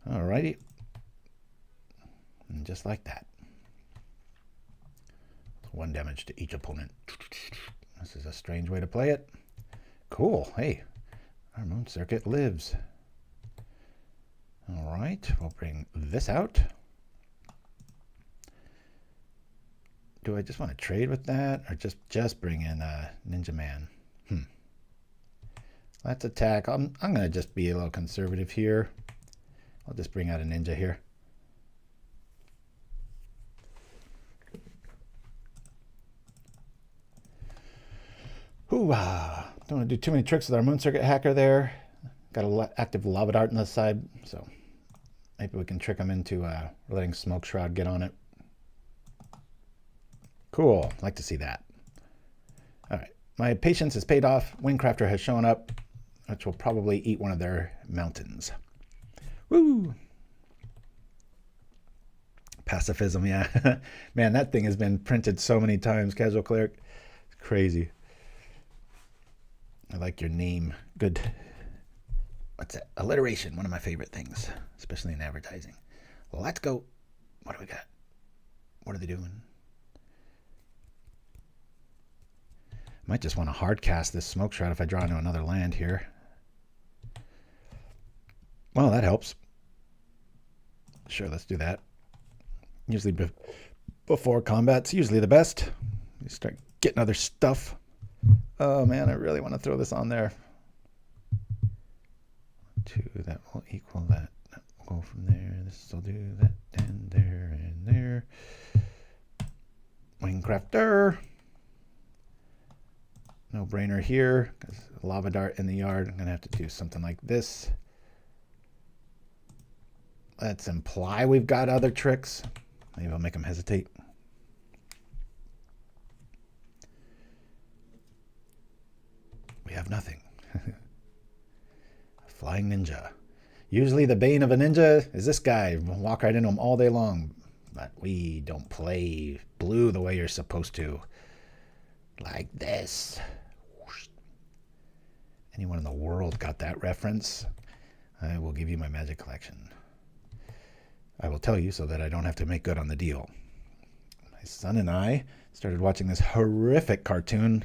Alrighty. And just like that. 1 damage to each opponent. This is a strange way to play it. Cool. Hey, our moon circuit lives. All right, we'll bring this out. Do I just want to trade with that, or just bring in Ninja Man? Let's attack. I'm going to just be a little conservative here. I'll just bring out a Ninja here. Don't want to do too many tricks with our Moon Circuit Hacker there. Got an active Lava Dart on the side, so maybe we can trick them into letting Smoke Shroud get on it. Cool, like to see that. All right, my patience has paid off. Windcrafter has shown up, which will probably eat one of their mountains. Woo! Pacifism, yeah. Man, that thing has been printed so many times. Casual Cleric. It's crazy. I like your name. Good. What's that? Alliteration, one of my favorite things, especially in advertising. Let's go. What do we got? What are they doing? Might just want to hard cast this Smoke Shroud if I draw into another land here. Well, that helps. Sure, let's do that. Usually before combat's usually the best. You start getting other stuff. Oh man, I really want to throw this on there. 2, that will equal that. We'll go from there. This will do that, and there, and there. Wingcrafter. No brainer here, because Lava Dart in the yard. I'm going to have to do something like this. Let's imply we've got other tricks. Maybe I'll make them hesitate. We have nothing. Flying Ninja. Usually the bane of a ninja is this guy. Walk right into him all day long. But we don't play blue the way you're supposed to. Like this. Anyone in the world got that reference? I will give you my Magic collection. I will tell you so that I don't have to make good on the deal. My son and I started watching this horrific cartoon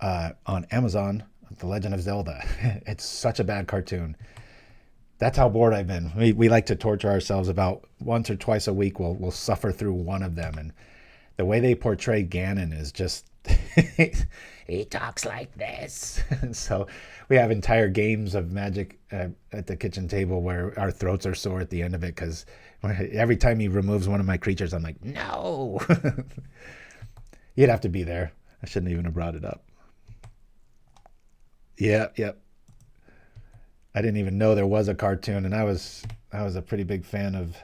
on Amazon, The Legend of Zelda. It's such a bad cartoon. That's how bored I've been. We like to torture ourselves about once or twice a week. We'll suffer through one of them. And the way they portray Ganon is just... he talks like this. And so we have entire games of Magic at the kitchen table where our throats are sore at the end of it because every time he removes one of my creatures, I'm like, no. You'd have to be there. I shouldn't even have brought it up. Yep. I didn't even know there was a cartoon, and I was a pretty big fan of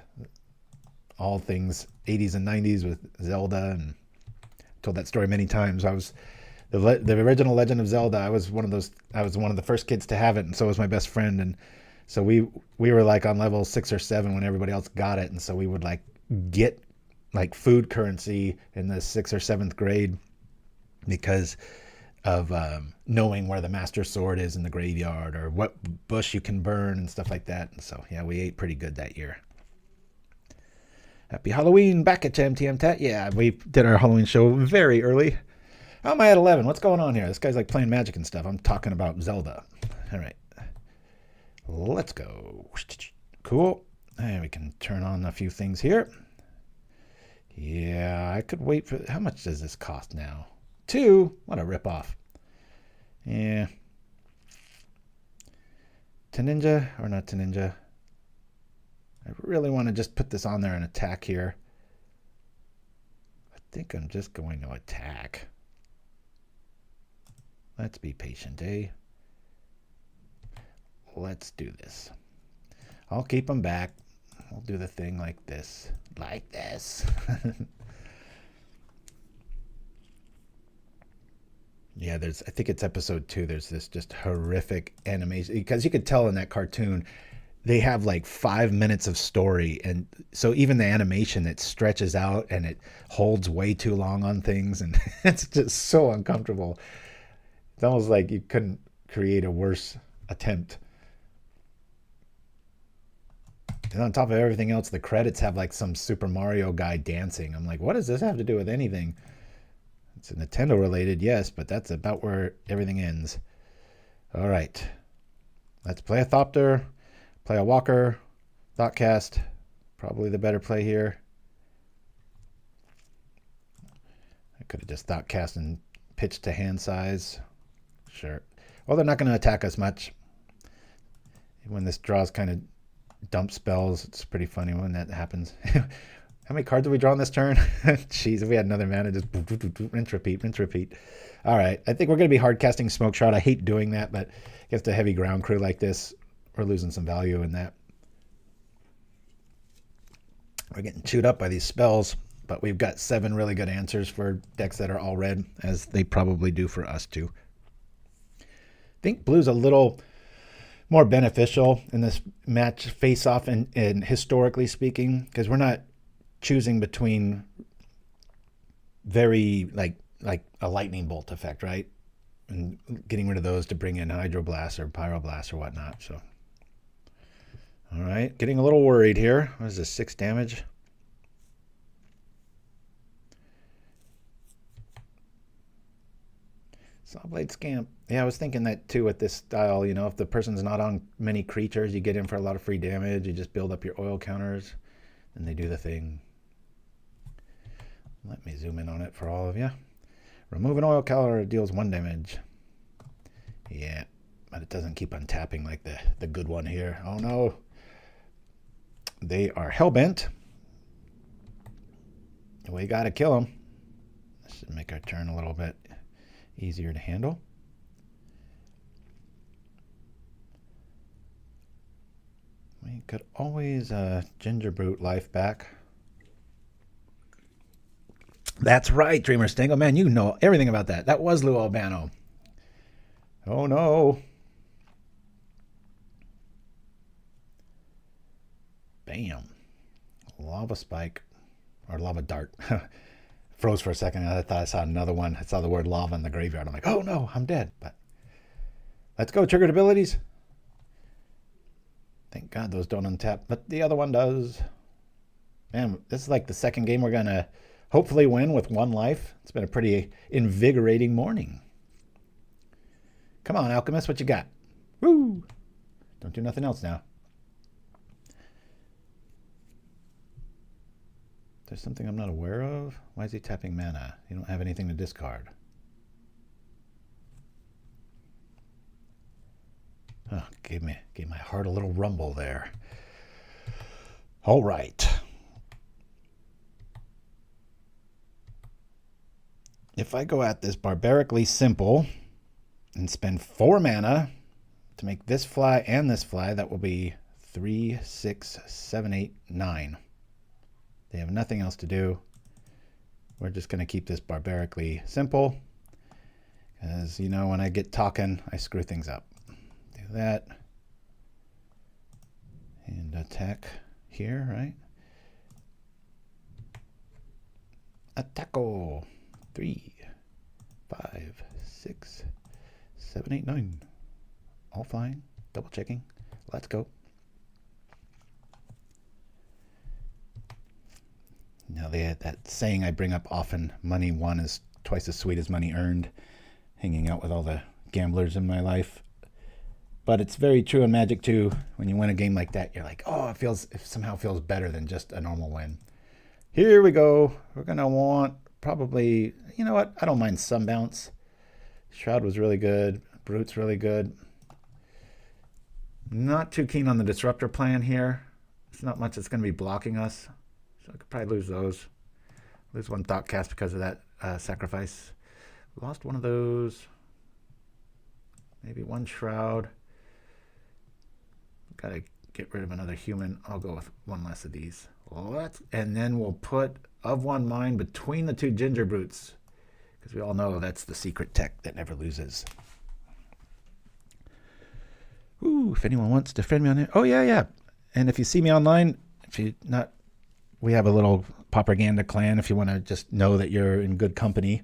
all things 80s and 90s with Zelda, and told that story many times. I was the original Legend of Zelda. I was one of the first kids to have it, and so was my best friend. And so we were like on level 6 or 7 when everybody else got it, and so we would like get like food currency in the 6th or 7th grade because of knowing where the Master Sword is in the graveyard or what bush you can burn and stuff like that. And so yeah, we ate pretty good that year. Happy Halloween back at Mtmentat. Yeah, we did our Halloween show very early. How am I at 11? What's going on here? This guy's like playing Magic and stuff. I'm talking about Zelda. All right. Let's go. Cool. And we can turn on a few things here. Yeah, I could wait for... How much does this cost now? 2? What a ripoff. Yeah. Teninja or not Teninja? I really want to just put this on there and attack here. I think I'm just going to attack. Let's be patient, eh? Let's do this. I'll keep them back. We'll do the thing like this. Like this. Yeah, I think it's episode 2. There's this just horrific animation. Because you could tell in that cartoon, they have like 5 minutes of story. And so even the animation, it stretches out and it holds way too long on things. And it's just so uncomfortable. It's almost like you couldn't create a worse attempt. And on top of everything else, the credits have like some Super Mario guy dancing. I'm like, what does this have to do with anything? It's Nintendo related, yes, but that's about where everything ends. All right. Let's play a Thopter, play a Walker, Thoughtcast. Probably the better play here. I could have just Thoughtcast and pitched to hand size. Sure. Well, they're not going to attack us much. When this draws kind of dump spells, it's pretty funny when that happens. How many cards did we draw on this turn? Jeez, if we had another mana, just rinse, repeat. All right, I think we're going to be hard casting Smoke Shroud. I hate doing that, but against a heavy ground crew like this, we're losing some value in that. We're getting chewed up by these spells, but we've got 7 really good answers for decks that are all red, as they probably do for us too. I think blue's a little more beneficial in this match face-off and historically speaking, because we're not choosing between very like a lightning bolt effect, right? And getting rid of those to bring in hydroblast or pyroblast or whatnot. So, all right, getting a little worried here. What is this, 6 damage? Sawblade Scamp. Yeah, I was thinking that too with this style. You know, if the person's not on many creatures, you get in for a lot of free damage. You just build up your oil counters, and they do the thing. Let me zoom in on it for all of you. Remove an oil counter, deals 1 damage. Yeah, but it doesn't keep on tapping like the good one here. Oh no. They are hellbent. We gotta kill them. This should make our turn a little bit easier to handle. We could always ginger brute life back. That's right, Dreamer Stingo. Man, you know everything about that. That was Lou Albano. Oh no. Bam. Lava spike. Or lava dart. Froze for a second. I thought I saw another one. I saw the word lava in the graveyard. I'm like, oh no, I'm dead. But let's go. Triggered abilities. Thank God those don't untap. But the other one does. Man, this is like the second game we're going to hopefully win with 1 life. It's been a pretty invigorating morning. Come on, Alchemist. What you got? Woo! Don't do nothing else now. There's something I'm not aware of. Why is he tapping mana? You don't have anything to discard. Oh, gave my heart a little rumble there. All right. If I go at this barbarically simple and spend 4 mana to make this fly and this fly, that will be 3, 6, 7, 8, 9. They have nothing else to do. We're just going to keep this barbarically simple. Because, you know, when I get talking, I screw things up. Do that. And attack here, right? Attacko. 3, 5, 6, 7, 8, 9. All flying. Double checking. Let's go. Now they had that saying I bring up often, money won is twice as sweet as money earned, hanging out with all the gamblers in my life. But it's very true in Magic too. When you win a game like that, you're like, oh, it somehow feels better than just a normal win. Here we go. We're going to want probably, you know what? I don't mind some bounce. Shroud was really good. Brute's really good. Not too keen on the Disruptor plan here. It's not much that's going to be blocking us. So I could probably lose those. Lose 1 Thought Cast because of that sacrifice. Lost 1 of those. Maybe 1 Shroud. Got to get rid of another human. I'll go with 1 less of these. And then we'll put of 1 Mind between the 2 Ginger Brutes. Because we all know that's the secret tech that never loses. Ooh, if anyone wants to friend me on there. Oh, yeah. And if you see me online, we have a little propaganda clan if you want to just know that you're in good company.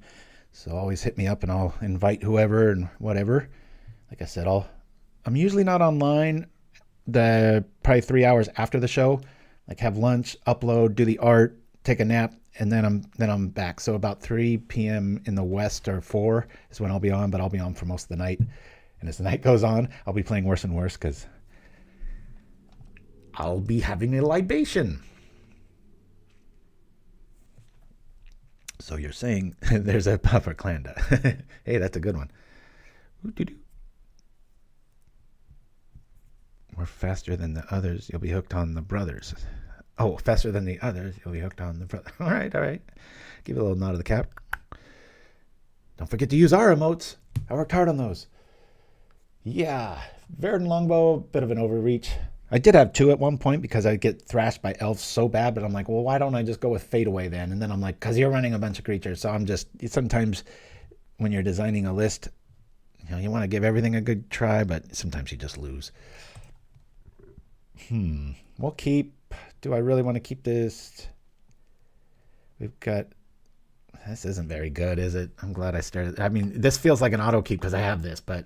So always hit me up and I'll invite whoever and whatever. Like I said, I'm usually not online probably 3 hours after the show. Like have lunch, upload, do the art, take a nap, and then I'm back. So about 3 p.m. in the West or 4 is when I'll be on, but I'll be on for most of the night. And as the night goes on, I'll be playing worse and worse because I'll be having a libation. So you're saying there's a Pauper Clando. Hey, that's a good one. We're faster than the others. You'll be hooked on the brothers. Oh, faster than the others. You'll be hooked on the brothers. All right. Give it a little nod of the cap. Don't forget to use our emotes. I worked hard on those. Yeah. Verdant Longbow, bit of an overreach. I did have 2 at one point because I get thrashed by elves so bad, but I'm like, well, why don't I just go with Fade Away then? And then I'm like, because you're running a bunch of creatures. So I'm just, sometimes when you're designing a list, You know, you want to give everything a good try, but sometimes you just lose. We'll keep. Do I really want to keep this? We've got. This isn't very good, is it? I'm glad I started. I mean, this feels like an auto keep because I have this, but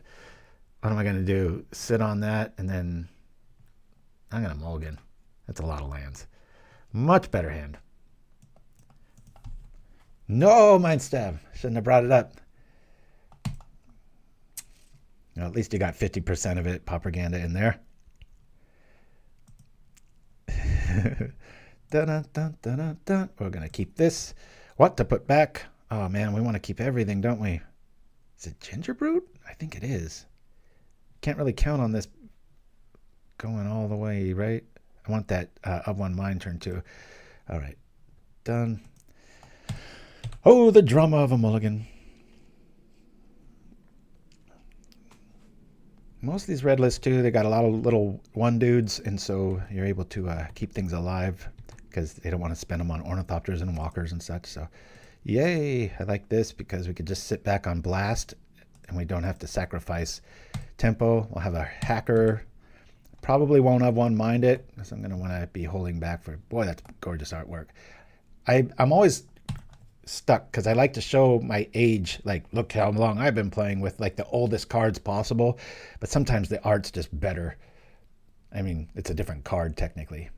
what am I going to do? Sit on that, and then I'm going to mulligan. That's a lot of lands. Much better hand. No, Mind Stab. Shouldn't have brought it up. Well, at least you got 50% of it, propaganda in there. Dun, dun, dun, dun, dun. We're going to keep this. What to put back? Oh, man, we want to keep everything, don't we? Is it Ginger Brute? I think it is. Can't really count on this going all the way, right? I want that of one mind turn too. All right. Done. Oh, the drama of a mulligan. Most of these red lists too, they got a lot of little one dudes, and so you're able to keep things alive because they don't want to spend them on ornithopters and walkers and such. So yay, I like this because we could just sit back on blast and we don't have to sacrifice tempo. We'll have a hacker. Probably won't have one mind it, so I'm going to want to be holding back for, boy, that's gorgeous artwork. I'm always stuck because I like to show my age, like look how long I've been playing with like the oldest cards possible, but sometimes the art's just better. I mean, it's a different card technically.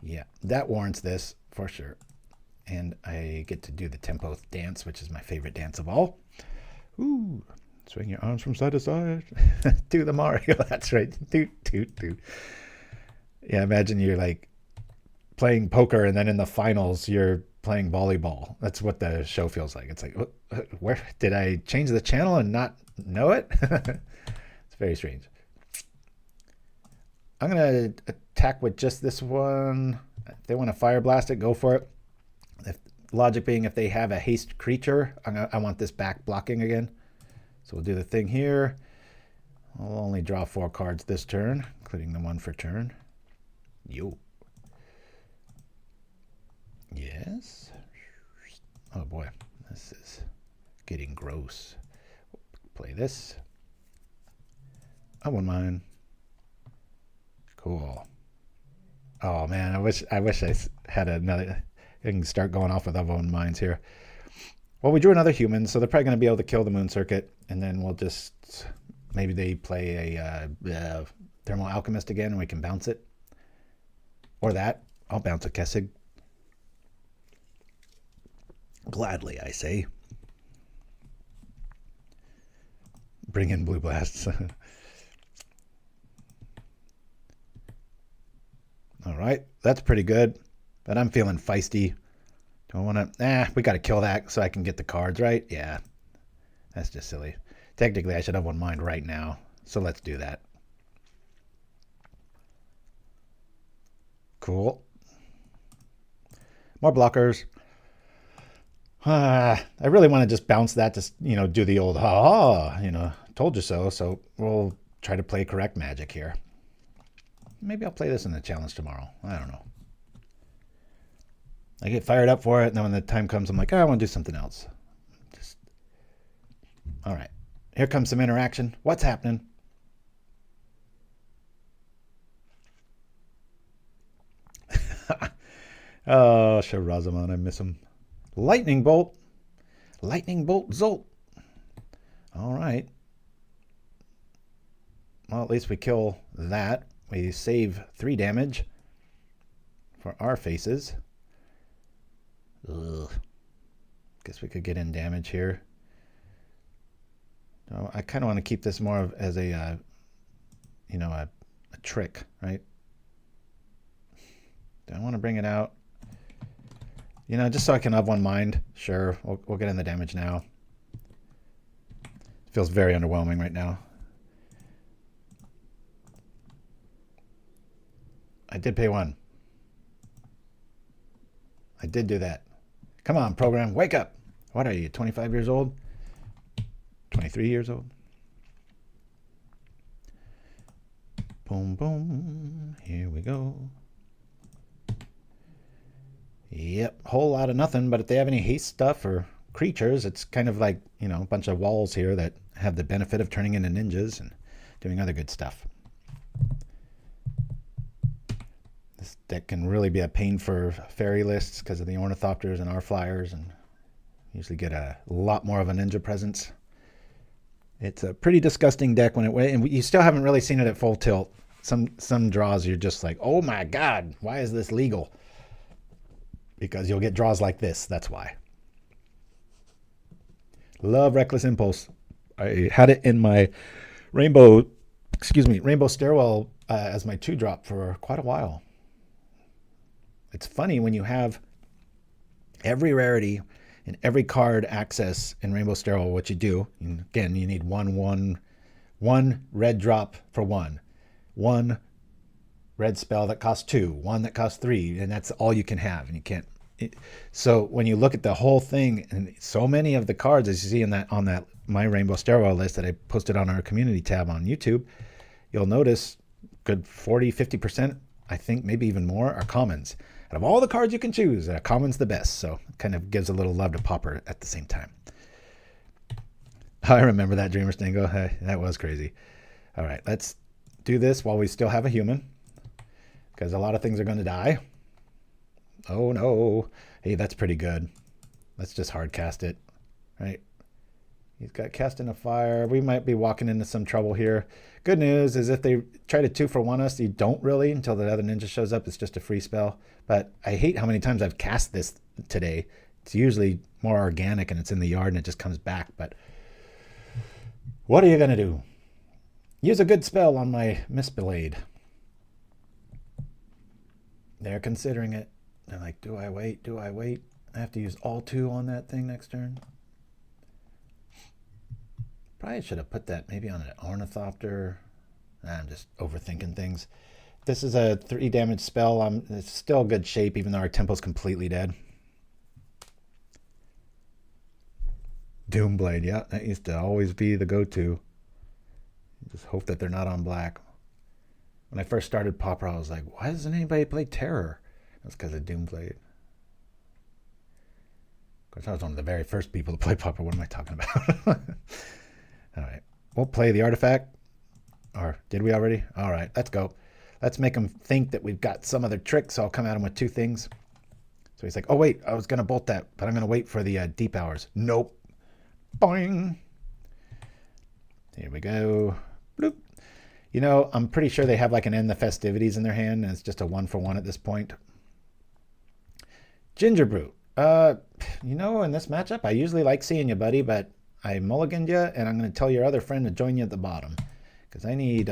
Yeah, that warrants this for sure. And I get to do the tempo dance, which is my favorite dance of all. Ooh, swing your arms from side to side. Do the Mario, that's right. Doot, doot, doot. Yeah, imagine you're like playing poker and then in the finals you're playing volleyball. That's what the show feels like. It's like, where did I change the channel and not know it? It's very strange. I'm going to attack with just this one. If they want to fire blast it, go for it. If, logic being if they have a haste creature, I want this back blocking again. So we'll do the thing here. I'll only draw 4 cards this turn, including the one for turn. Yo. Yes. Oh boy, this is getting gross. Play this. I wouldn't mind. Cool. Oh man, I wish I had another. I can start going off with other own minds here. Well, we drew another human, so they're probably going to be able to kill the Moon Circuit, and then we'll just maybe they play a Thermal Alchemist again, and we can bounce it. Or that. I'll bounce a Kessig. Gladly, I say. Bring in Blue Blasts. All right, that's pretty good, but I'm feeling feisty. Do I want to? We got to kill that so I can get the cards, right? Yeah, that's just silly. Technically, I should have one mind right now, so let's do that. Cool. More blockers. I really want to just bounce that to, do the old ha, told you so. So we'll try to play correct magic here. Maybe I'll play this in the challenge tomorrow. I don't know. I get fired up for it, and then when the time comes, I'm like, I want to do something else. All right. Here comes some interaction. What's happening? Oh, Shahrazamon, I miss him. Lightning Bolt. Lightning Bolt Zolt. All right. Well, at least we kill that. We save 3 damage for our faces. Ugh. Guess we could get in damage here. No, I kind of want to keep this more of as a, a trick, right? Do I want to bring it out? Just so I can have one mind. Sure, we'll get in the damage now. Feels very underwhelming right now. I did pay 1. I did do that. Come on, program, wake up. What are you, 25 years old? 23 years old? Boom, boom. Here we go. Yep, whole lot of nothing, but if they have any haste stuff or creatures, it's kind of like, a bunch of walls here that have the benefit of turning into ninjas and doing other good stuff. This deck can really be a pain for fairy lists because of the ornithopters and our flyers, and usually get a lot more of a ninja presence. It's a pretty disgusting deck when and you still haven't really seen it at full tilt. Some draws you're just like, oh my god, why is this legal? Because you'll get draws like this, that's why. Love Reckless Impulse. I had it in my Rainbow Stairwell as my 2-drop for quite a while. It's funny when you have every rarity and every card access in Rainbow Stairwell, what you do, and again, you need one red drop for one red spell that costs 2, one that costs 3, and that's all you can have, and you can't. So when you look at the whole thing, and so many of the cards as you see on that my Rainbow Stairwell list that I posted on our community tab on YouTube, you'll notice good 40-50%, I think maybe even more, are commons. Out of all the cards you can choose, common's the best. So it kind of gives a little love to Pauper at the same time. I remember that Dreamer Stingo. Hey, that was crazy. All right, let's do this while we still have a human, because a lot of things are going to die. Oh no. Hey, that's pretty good. Let's just hard cast it. Right? He's got cast in a fire. We might be walking into some trouble here. Good news is if they try to 2-for-1 us, you don't really until the other ninja shows up. It's just a free spell. But I hate how many times I've cast this today. It's usually more organic and it's in the yard and it just comes back. But what are you going to do? Use a good spell on my Mistblade. They're considering it. They're like, do I wait? Do I wait? I have to use all 2 on that thing next turn. Probably should have put that maybe on an ornithopter. I'm just overthinking things. This is a 3 damage spell. It's still good shape even though our tempo's completely dead. Doomblade, yeah, that used to always be the go-to. Just hope that they're not on black. When I first started Pauper, I was like, why doesn't anybody play Terror? That's because of Doomblade. Of course, I was one of the very first people to play Pauper. What am I talking about? All right, we'll play the artifact. Or did we already? All right, let's go. Let's make him think that we've got some other trick, so I'll come at him with 2 things. So he's like, oh, wait, I was going to bolt that, but I'm going to wait for the deep hours. Nope. Boing. Here we go. Bloop. You know, I'm pretty sure they have like an End the Festivities in their hand, and it's just a 1-for-1 at this point. Ginger Brew. You know, in this matchup, I usually like seeing you, buddy, but I mulliganed you, and I'm going to tell your other friend to join you at the bottom, because I need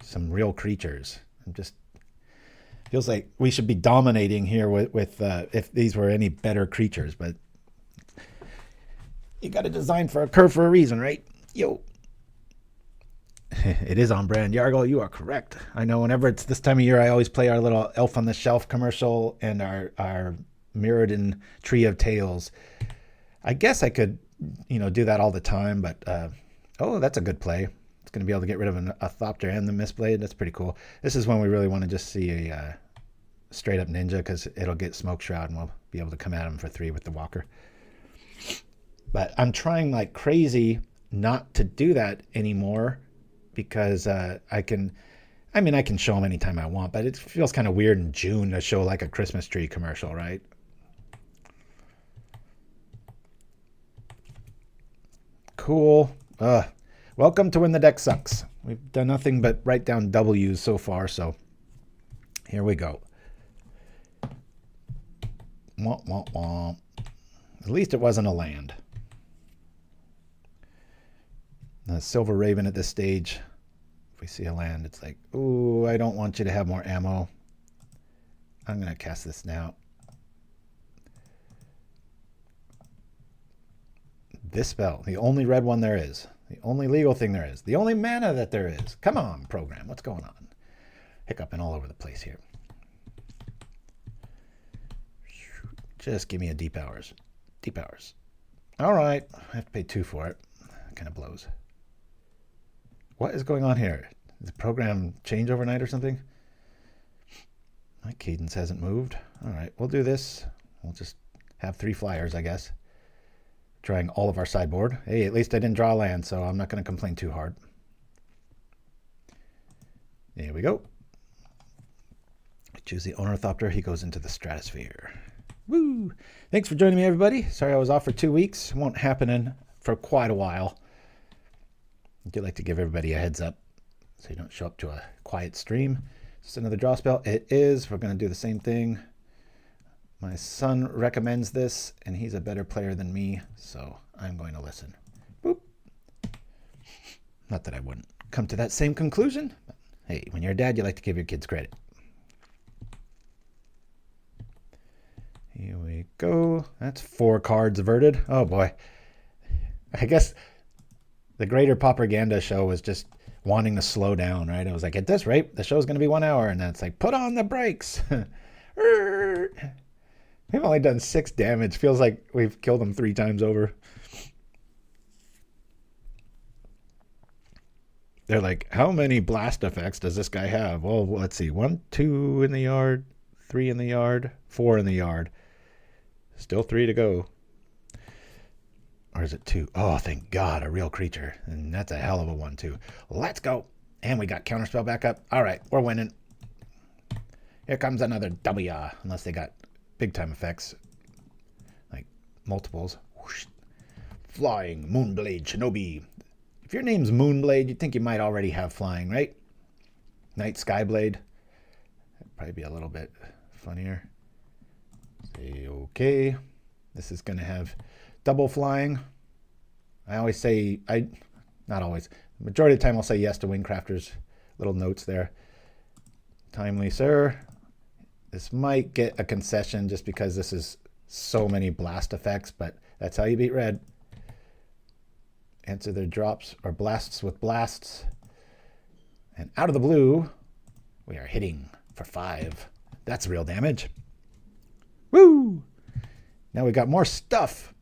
some real creatures. Feels like we should be dominating here with if these were any better creatures, but you got to design for a curve for a reason, right? Yo. It is on brand. Jargle, you are correct. I know whenever it's this time of year, I always play our little Elf on the Shelf commercial and our Mirrodin Tree of Tales. I guess I could, do that all the time, but oh, that's a good play. It's going to be able to get rid of a Thopter and the Mistblade. That's pretty cool. This is when we really want to just see a straight up ninja, because it'll get Smoke Shroud and we'll be able to come at him for 3 with the Walker. But I'm trying like crazy not to do that anymore, because I can show them anytime I want, but it feels kind of weird in June to show like a Christmas tree commercial, right? Cool. Welcome to When the Deck Sucks. We've done nothing but write down W's so far, so here we go. Womp, womp, womp. At least it wasn't a land. The Silver Raven at this stage, if we see a land, it's like, ooh, I don't want you to have more ammo. I'm going to cast this now. This spell, the only red one there is, the only legal thing there is, the only mana that there is. Come on, program, what's going on? Hiccuping all over the place here. Just give me a Deep Hours. Deep Hours. All right, I have to pay 2 for it. That kind of blows. What is going on here? Did the program change overnight or something? My cadence hasn't moved. All right, we'll do this. We'll just have 3 flyers, I guess. drawing all of our sideboard. Hey, at least I didn't draw a land, so I'm not going to complain too hard. There we go. Choose the Ornithopter. He goes into the stratosphere. Woo! Thanks for joining me, everybody. Sorry I was off for 2 weeks. Won't happen for quite a while. I do like to give everybody a heads up so you don't show up to a quiet stream. Just another draw spell. It is. We're going to do the same thing. My son recommends this, and he's a better player than me, so I'm going to listen. Boop. Not that I wouldn't come to that same conclusion. But hey, when you're a dad, you like to give your kids credit. Here we go. That's 4 cards averted. Oh boy. I guess the greater propaganda show was just wanting to slow down, right? It was like, at this rate, the show's going to be 1 hour. And then it's like, put on the brakes. We've only done 6 damage. Feels like we've killed them 3 times over. They're like, how many blast effects does this guy have? Well, let's see. 1, 2 in the yard, 3 in the yard, 4 in the yard. Still 3 to go. Or is it 2? Oh, thank God, a real creature. And that's a hell of a one, too. Let's go. And we got Counterspell back up. All right, we're winning. Here comes another W. Unless they got big-time effects. Like multiples. Whoosh. Flying, Moonblade, Shinobi. If your name's Moonblade, you'd think you might already have flying, right? Night Skyblade. That'd probably be a little bit funnier. Say okay. This is going to have double flying. I always say, not always. The majority of the time I'll say yes to Wingcrafters. Little notes there. Timely, sir. This might get a concession just because this is so many blast effects, but that's how you beat red. Answer their drops or blasts with blasts. And out of the blue, we are hitting for 5. That's real damage. Woo! Now we got more stuff.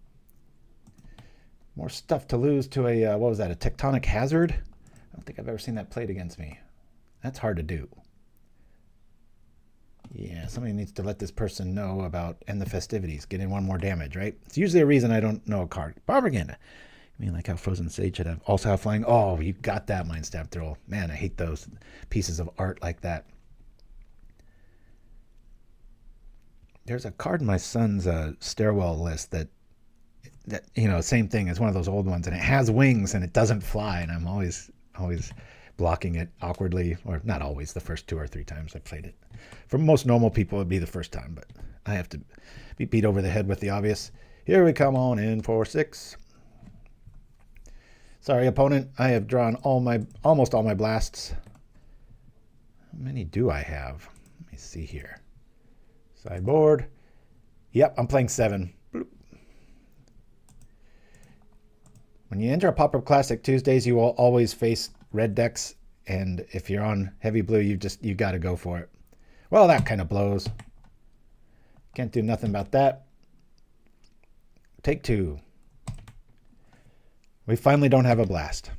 More stuff to lose to a, what was that, a tectonic hazard? I don't think I've ever seen that played against me. That's hard to do. Yeah, somebody needs to let this person know about End the Festivities. Get in 1 more damage, right? It's usually a reason I don't know a card. Propaganda. I mean, like how Frozen Sage should have also have flying. Oh, you got that, Mind Stab Thrill. Man, I hate those pieces of art like that. There's a card in my son's stairwell list that you know, same thing as one of those old ones, and it has wings and it doesn't fly, and I'm always blocking it awkwardly, or not always, the first 2 or 3 times I played it. For most normal people, it'd be the first time, but I have to be beat over the head with the obvious. Here we come on in for 6. Sorry, opponent. I have drawn almost all my blasts. How many do I have? Let me see here. Sideboard. Yep, I'm playing 7. Bloop. When you enter a Pauper Classic Tuesdays, you will always face red decks, and if you're on heavy blue, you got to go for it. Well, that kind of blows. Can't do nothing about that. Take 2. We finally don't have a blast.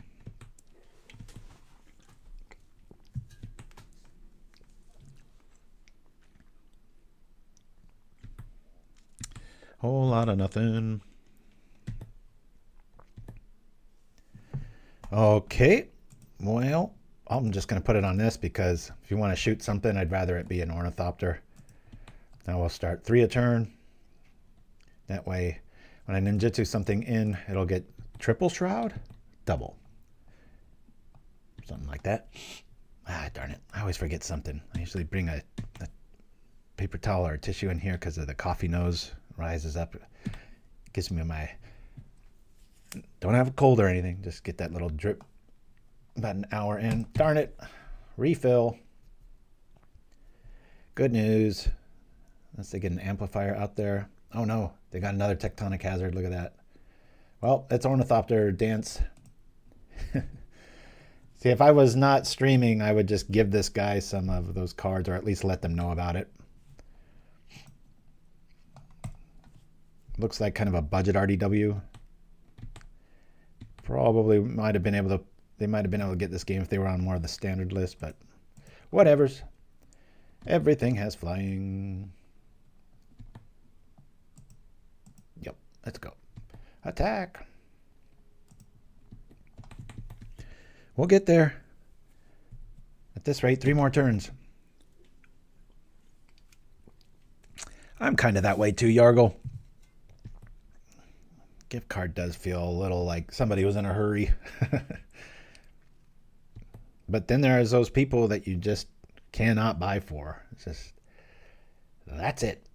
Whole lot of nothing. Okay. Well, I'm just going to put it on this because if you want to shoot something, I'd rather it be an Ornithopter. Now we'll start 3 a turn. That way, when I ninjutsu something in, it'll get triple shroud, double. Something like that. Ah, darn it. I always forget something. I usually bring a paper towel or a tissue in here because of the coffee nose rises up. Gives me my... Don't have a cold or anything. Just get that little drip about an hour in. Darn it. Refill. Good news. Unless they get an amplifier out there. Oh no, they got another tectonic hazard. Look at that. Well, it's Ornithopter dance. See, if I was not streaming, I would just give this guy some of those cards, or at least let them know about it. Looks like kind of a budget RDW. Probably might have been able to, they might have been able to get this game if they were on more of the standard list, but whatevers. Everything has flying. Yep, let's go. Attack. We'll get there. At this rate, 3 more turns. I'm kind of that way too, Jargle. Gift card does feel a little like somebody was in a hurry. But then there's those people that you just cannot buy for. It's just, that's it.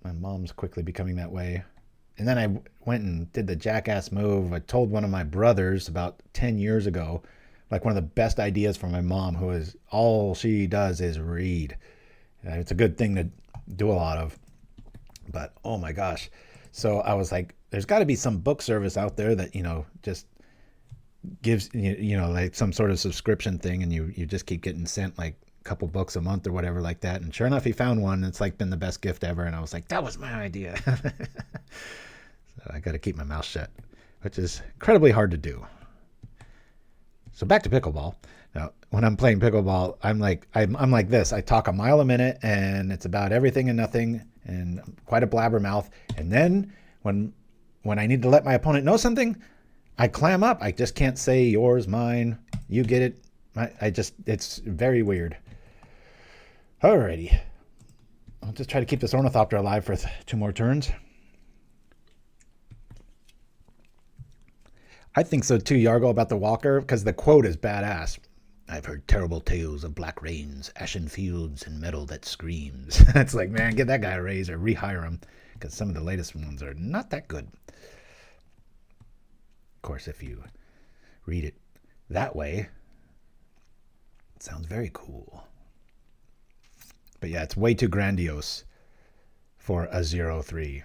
My mom's quickly becoming that way. And then I went and did the jackass move. I told one of my brothers about 10 years ago, like one of the best ideas for my mom, who is all she does is read. It's a good thing to do a lot of. But oh my gosh. So I was like, there's got to be some book service out there that, just gives, like some sort of subscription thing, and you just keep getting sent like a couple books a month or whatever like that. And sure enough, he found one. And it's like been the best gift ever. And I was like, that was my idea. So I got to keep my mouth shut, which is incredibly hard to do. So back to pickleball. Now, when I'm playing pickleball, I'm like this. I talk a mile a minute, and it's about everything and nothing, and quite a blabbermouth. And then when I need to let my opponent know something, I clam up. I just can't say yours, mine, you get it. It's very weird. Alrighty. I'll just try to keep this ornithopter alive for 2 more turns. I think so too, Jargle, about the walker, because the quote is badass. I've heard terrible tales of black rains, ashen fields, and metal that screams. It's like, man, give that guy a raise or rehire him, because some of the latest ones are not that good. Of course, if you read it that way, it sounds very cool. But yeah, it's way too grandiose for a 0-3.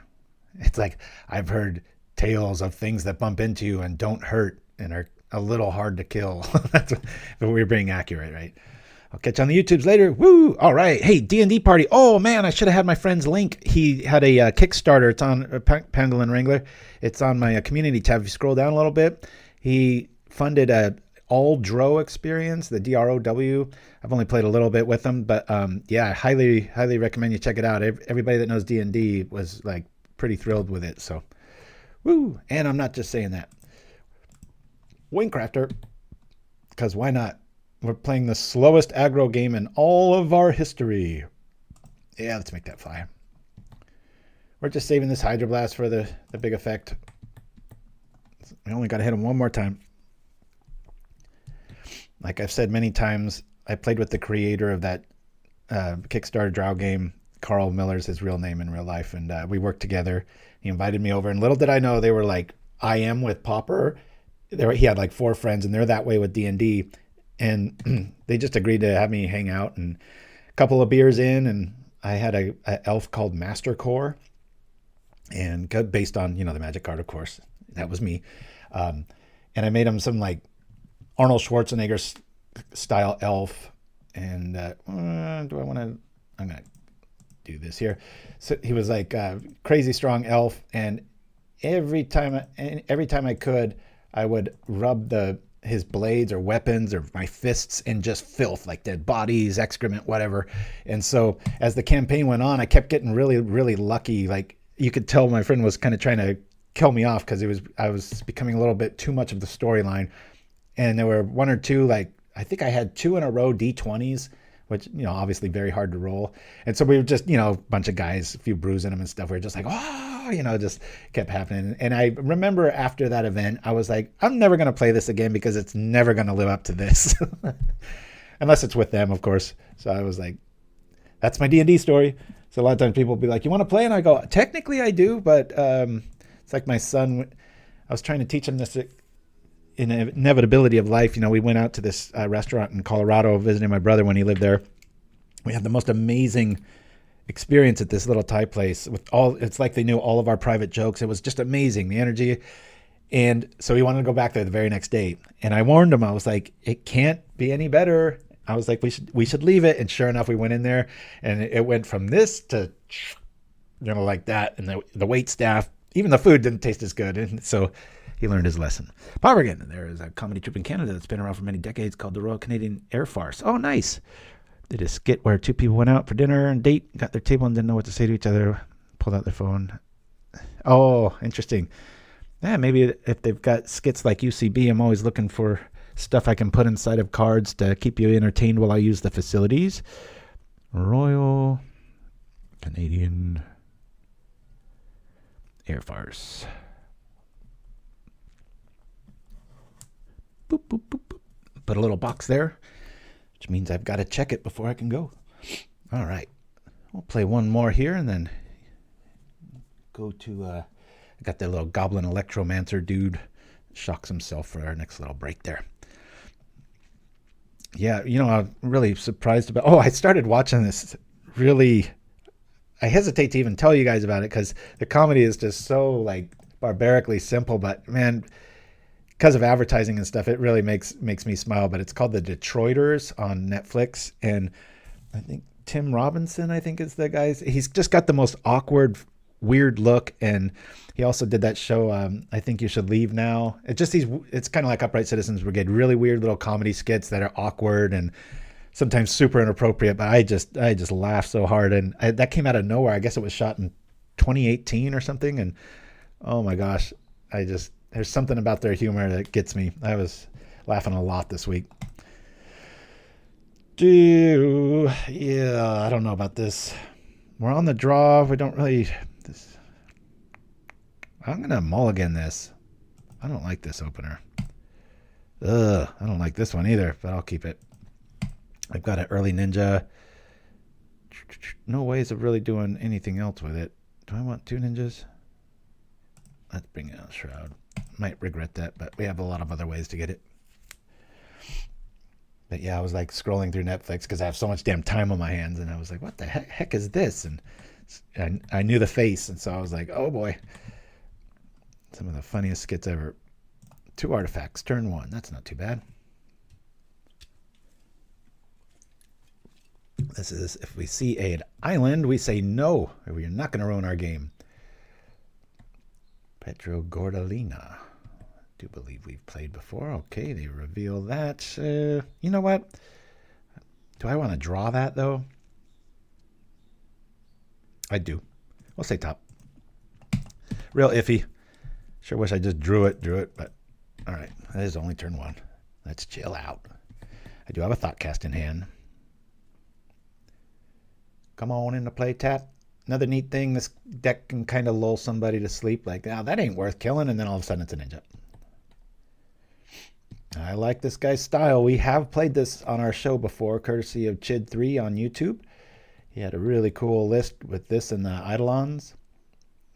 It's like, I've heard tales of things that bump into you and don't hurt and are a little hard to kill. But we're being accurate, right? I'll catch you on the YouTubes later. Woo! All right. Hey, D&D party. Oh, man, I should have had my friend's link. He had a Kickstarter. It's on Pangolin Wrangler. It's on my community tab. If you scroll down a little bit, he funded a all-dro experience, the DROW. I've only played a little bit with them, but yeah, I highly recommend you check it out. Everybody that knows D&D was like pretty thrilled with it. So, woo! And I'm not just saying that. Wingcrafter, because why not? We're playing the slowest aggro game in all of our history. Yeah, let's make that fly. We're just saving this Hydroblast for the big effect. We only got to hit him one more time. Like I've said many times, I played with the creator of that Kickstarter Drow game. Carl Miller's his real name in real life, and we worked together. He invited me over, and little did I know they were like I am with Pauper. He had like 4 friends, and they're that way with D&D. And they just agreed to have me hang out. And a couple of beers in, and I had a elf called Master Core, and based on the Magic card, of course. That was me. And I made him some like Arnold Schwarzenegger style elf. And do I want to? I'm gonna do this here. So he was like a crazy strong elf, and every time I could, I would rub his blades or weapons or my fists in just filth, like dead bodies, excrement, whatever. And so as the campaign went on, I kept getting really, really lucky. Like you could tell my friend was kind of trying to kill me off because I was becoming a little bit too much of the storyline. And there were 1 or 2, like I think I had 2 in a row D20s, which, obviously very hard to roll. And so we were just, a bunch of guys, a few brews in them and stuff. We were just like, just kept happening. And I remember after that event, I was like, I'm never going to play this again because it's never going to live up to this. Unless it's with them, of course. So I was like, that's my D&D story. So a lot of times people will be like, you want to play? And I go, technically I do, but it's like my son. I was trying to teach him this inevitability of life. We went out to this restaurant in Colorado visiting my brother when he lived there. We had the most amazing experience at this little Thai place it's like they knew all of our private jokes. It was just amazing, the energy. And so he wanted to go back there the very next day. And I warned him, I was like, it can't be any better. I was like, we should leave it. And sure enough, we went in there and it went from this to, like that. And the wait staff, even the food didn't taste as good. And so he learned his lesson. Again, there is a comedy troupe in Canada that's been around for many decades called the Royal Canadian Air Farce. Oh, nice. Did a skit where 2 people went out for dinner and date, got their table and didn't know what to say to each other, pulled out their phone. Oh, interesting. Yeah, maybe if they've got skits like UCB, I'm always looking for stuff I can put inside of cards to keep you entertained while I use the facilities. Royal Canadian Air Force. Boop, boop, boop, boop. Put a little box there, which means I've got to check it before I can go. All right. We'll play one more here and then go to... I got that little Goblin Electromancer dude. Shocks himself for our next little break there. Yeah, you know, I'm really surprised about... Oh, I started watching this really... I hesitate to even tell you guys about it because the comedy is just so, like, barbarically simple. But, man, because of advertising and stuff, it really makes me smile. But it's called The Detroiters on Netflix. And I think Tim Robinson, I think, is the guy. He's just got the most awkward, weird look. And he also did that show, I Think You Should Leave Now. It's kind of like Upright Citizens Brigade, really weird little comedy skits that are awkward and sometimes super inappropriate, but I just laughed so hard. And that came out of nowhere. I guess it was shot in 2018 or something. And oh my gosh, there's something about their humor that gets me. I was laughing a lot this week. Yeah, I don't know about this. We're on the draw. We don't really... I'm going to mulligan this. I don't like this opener. I don't like this one either, but I'll keep it. I've got an early ninja. No ways of really doing anything else with it. Do I want 2 ninjas? Let's bring out Shroud. Might regret that, but we have a lot of other ways to get it. But yeah, I was like scrolling through Netflix because I have so much damn time on my hands, and I was like, what the heck is this? And I knew the face, and so I was like, oh boy. Some of the funniest skits ever. 2 artifacts, turn 1. That's not too bad. This is, if we see an island, we say no. We're not going to ruin our game. Petro Gordalina. I do believe we've played before. Okay, they reveal that. You know what? Do I want to draw that, though? I do. We'll say top. Real iffy. Sure wish I just drew it, but all right. That is only turn 1. Let's chill out. I do have a Thoughtcast in hand. Come on into play tap. Another neat thing, this deck can kind of lull somebody to sleep. Like, oh, that ain't worth killing, and then all of a sudden it's a ninja. I like this guy's style. We have played this on our show before, courtesy of Chid3 on YouTube. He had a really cool list with this and the Eidolons.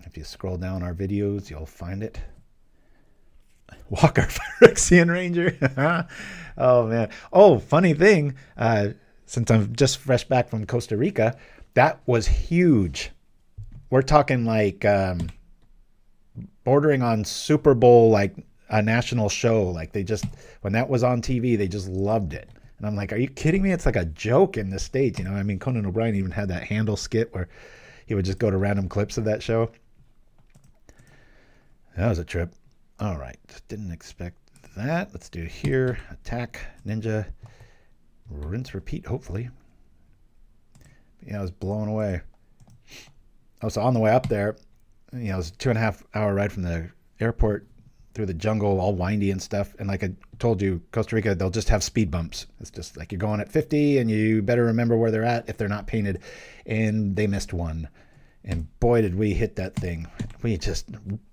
If you scroll down our videos, you'll find it. Walker Phyrexian Ranger. Oh, man. Oh, funny thing. Since I'm just fresh back from Costa Rica, that was huge. We're talking like bordering on Super Bowl, like a national show. Like when that was on TV, they just loved it. And I'm like, are you kidding me? It's like a joke in the States. You know, I mean, Conan O'Brien even had that handle skit where he would just go to random clips of that show. That was a trip. All right. Didn't expect that. Let's do here. Attack, ninja, rinse, repeat, hopefully. Yeah, I was blown away. Oh, so on the way up there, you know, it was a 2.5-hour ride from the airport through the jungle, all windy and stuff. And like I told you, Costa Rica, they'll just have speed bumps. It's just like you're going at 50 and you better remember where they're at if they're not painted. And they missed one. And boy, did we hit that thing. We just,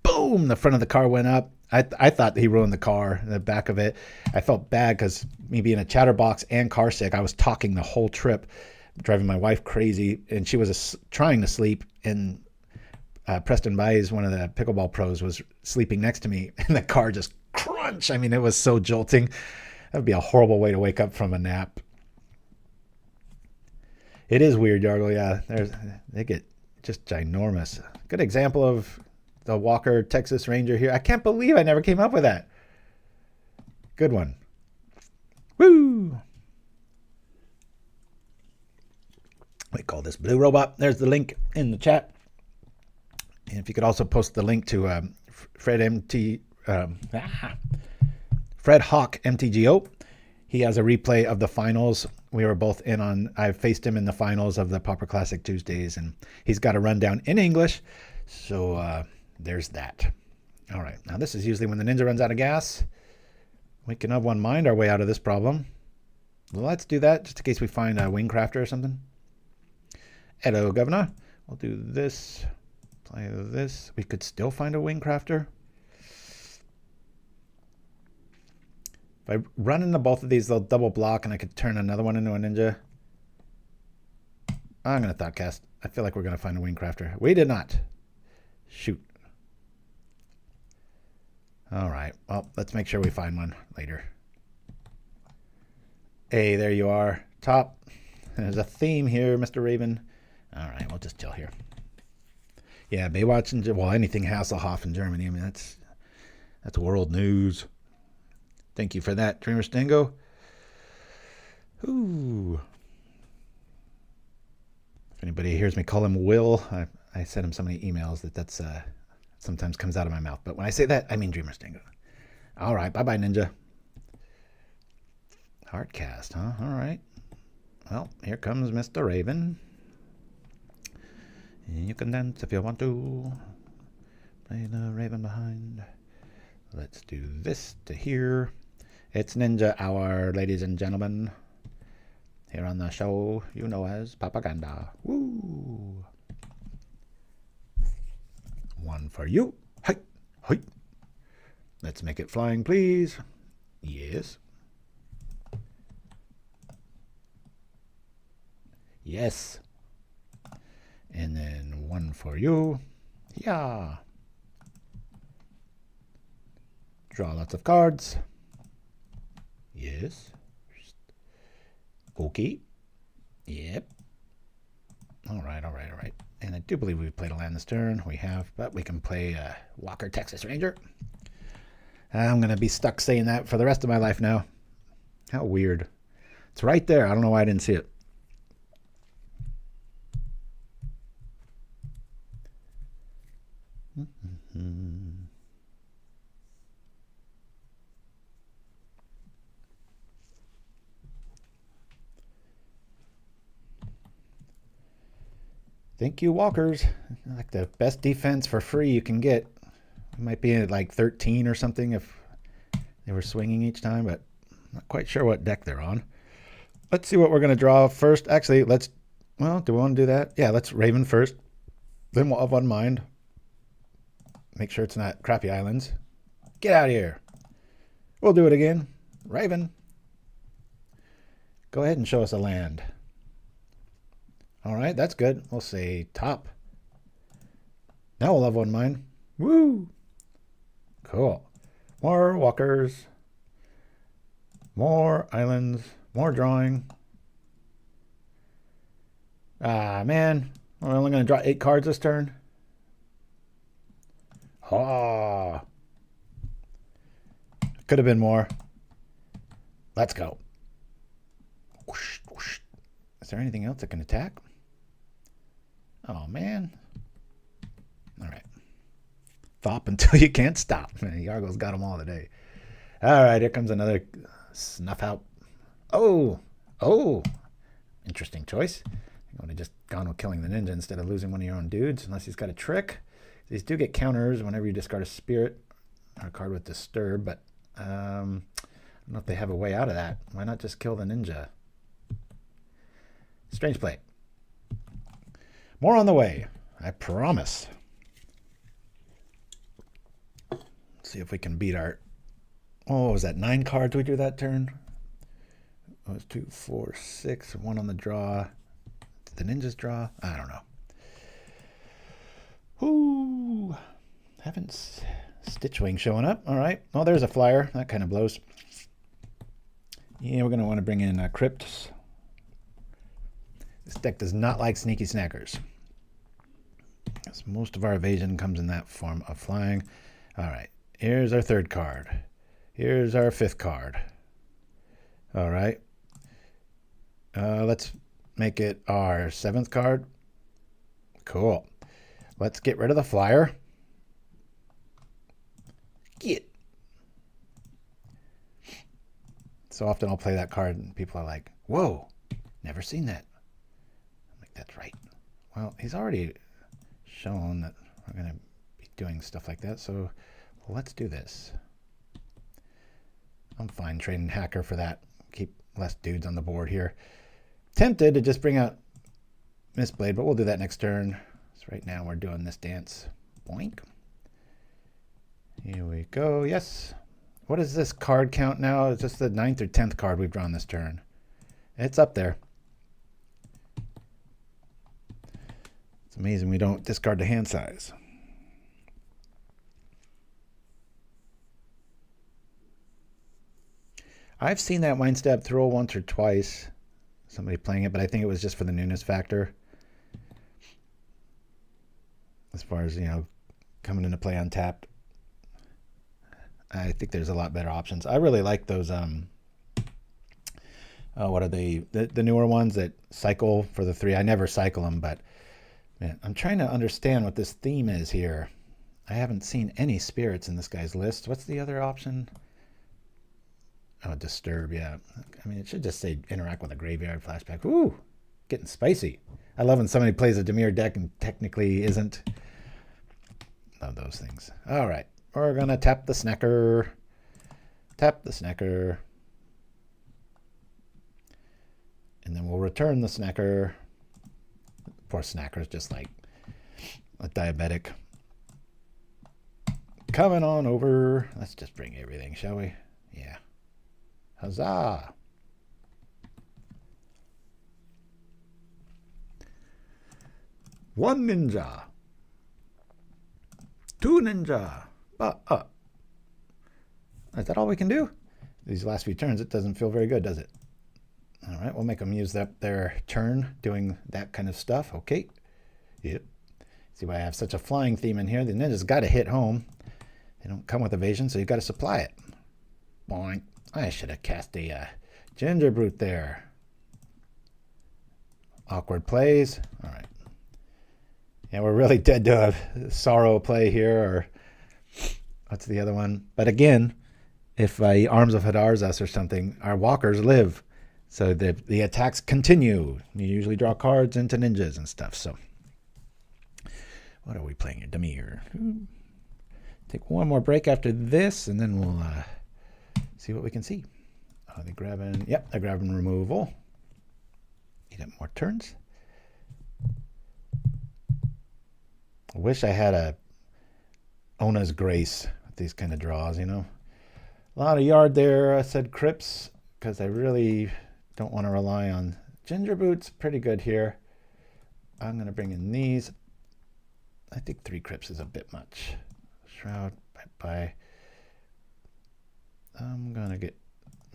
boom, the front of the car went up. I thought he ruined the car, the back of it. I felt bad because me being a chatterbox and car sick, I was talking the whole trip, driving my wife crazy. And she was trying to sleep. And Preston Baez, one of the pickleball pros, was sleeping next to me. And the car just crunch. I mean, it was so jolting. That would be a horrible way to wake up from a nap. It is weird, Yargle. Yeah, they get just ginormous. Good example of the Walker Texas Ranger here. I can't believe I never came up with that. Good one. Woo! We call this Blue Robot. There's the link in the chat. And if you could also post the link to Fred Hawk MTGO. He has a replay of the finals. We were both in on, I faced him in the finals of the Pauper Classic Tuesdays, and he's got a rundown in English. So there's that. All right, now this is usually when the ninja runs out of gas. We can have one mind our way out of this problem. Let's do that just in case we find a wing crafter or something. Hello, Governor. We'll do this. Play this. We could still find a wing crafter. If I run into both of these, they'll double block, and I could turn another one into a ninja. I'm going to thoughtcast. I feel like we're going to find a wing crafter. We did not. Shoot. All right. Well, let's make sure we find one later. Hey, there you are. Top. There's a theme here, Mr. Raven. All right, we'll just chill here. Yeah, Baywatch and, well, anything Hasselhoff in Germany. I mean, that's world news. Thank you for that, Dreamer Stingo. Ooh. If anybody hears me call him Will, I sent him so many emails that's sometimes comes out of my mouth. But when I say that, I mean Dreamer Stingo. All right, bye-bye, Ninja. Hardcast, huh? All right. Well, here comes Mr. Raven. You can dance if you want to. Play the Raven behind. Let's do this to here. It's Ninja Hour, ladies and gentlemen. Here on the show, you know as Propaganda. Woo! One for you. Hi, hi. Let's make it flying, please. Yes. Yes. And then one for you. Yeah. Draw lots of cards. Yes. Okay. Yep. All right, all right, all right. And I do believe we played a land this turn. We have, but we can play Walker Texas Ranger. I'm going to be stuck saying that for the rest of my life now. How weird. It's right there. I don't know why I didn't see it. Thank you, Walkers. Like the best defense for free you can get. It might be at like 13 or something if they were swinging each time, but not quite sure what deck they're on. Let's see what we're going to draw first. Actually, well, do we want to do that? Yeah, let's Raven first. Then we'll have one mind. Make sure it's not crappy islands. Get out of here. We'll do it again. Raven. Go ahead and show us a land. All right, that's good. We'll say top. Now we'll have one mind. Woo! Cool. More walkers. More islands. More drawing. Ah, man. We're only going to draw 8 cards this turn. Ah. Could have been more. Let's go. Whoosh, whoosh. Is there anything else that can attack? Oh, man. All right. Thop until you can't stop. Yargo's got them all today. All right, here comes another snuff out. Oh. Interesting choice. You would have just gone with killing the ninja instead of losing one of your own dudes, unless he's got a trick. These do get counters whenever you discard a spirit or a card with Disturb, but I don't know if they have a way out of that. Why not just kill the ninja? Strange play. More on the way, I promise. Let's see if we can beat our... Oh, what was that? 9 cards we drew that turn? It was 2, 4, 6, 1 on the draw. Did the ninjas draw? I don't know. Ooh, haven't Stitchwing showing up. All right. Well, there's a flyer. That kind of blows. Yeah, we're going to want to bring in Crypts. This deck does not like sneaky snackers. Because most of our evasion comes in that form of flying. All right. Here's our 3rd card. Here's our 5th card. All right. Let's make it our 7th card. Cool. Let's get rid of the flyer. Get. So often I'll play that card and people are like, whoa, never seen that. I'm like, that's right. Well, he's already shown that we're going to be doing stuff like that. So Let's do this. I'm fine trading hacker for that. Keep less dudes on the board here. Tempted to just bring out Mistblade, but we'll do that next turn. So right now we're doing this dance. Boink. Here we go. Yes. What is this card count now? It's just the 9th or 10th card we've drawn this turn. It's up there. It's amazing we don't discard the hand size. I've seen that Wine Stab throw once or twice. Somebody playing it, but I think it was just for the newness factor. As far as, you know, coming into play untapped. I think there's a lot better options. I really like those, what are they? The newer ones that cycle for the 3. I never cycle them, but man, I'm trying to understand what this theme is here. I haven't seen any spirits in this guy's list. What's the other option? Oh, disturb, yeah. I mean, it should just say interact with a graveyard flashback. Ooh, getting spicy. I love when somebody plays a Dimir deck and technically isn't. Love those things. All right, we're going to tap the snacker. Tap the snacker. And then we'll return the snacker. Poor snacker's just like a diabetic. Coming on over. Let's just bring everything, shall we? Yeah. Huzzah! One ninja. 2 ninja. Is that all we can do? These last few turns, it doesn't feel very good, does it? All right, we'll make them use their turn doing that kind of stuff. Okay. Yep. See why I have such a flying theme in here? The ninja's got to hit home. They don't come with evasion, so you've got to supply it. Boing. I should have cast a Ginger Brute there. Awkward plays. All right. Yeah, we're really dead to a sorrow play here, or what's the other one? But again, if Arms of Hadar's us or something, our walkers live. So the attacks continue. You usually draw cards into ninjas and stuff. So what are we playing here? Dimir. Take one more break after this, and then we'll see what we can see. Oh, they're grabbing, yep, they're grabbing removal. Need up more turns. I wish I had a Ona's Grace with these kind of draws, you know. A lot of yard there. I said Crypts because I really don't want to rely on Ginger Boots. Pretty good here. I'm going to bring in these. I think 3 Crypts is a bit much. Shroud, bye-bye. I'm going to get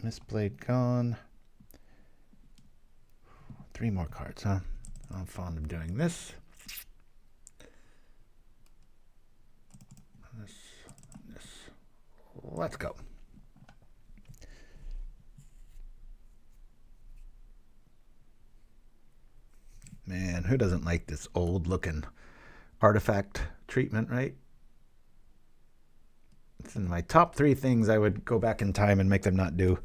Mistblade gone. 3 more cards, huh? I'm fond of doing this. This. Let's go. Man, who doesn't like this old-looking artifact treatment, right? It's in my top 3 things I would go back in time and make them not do.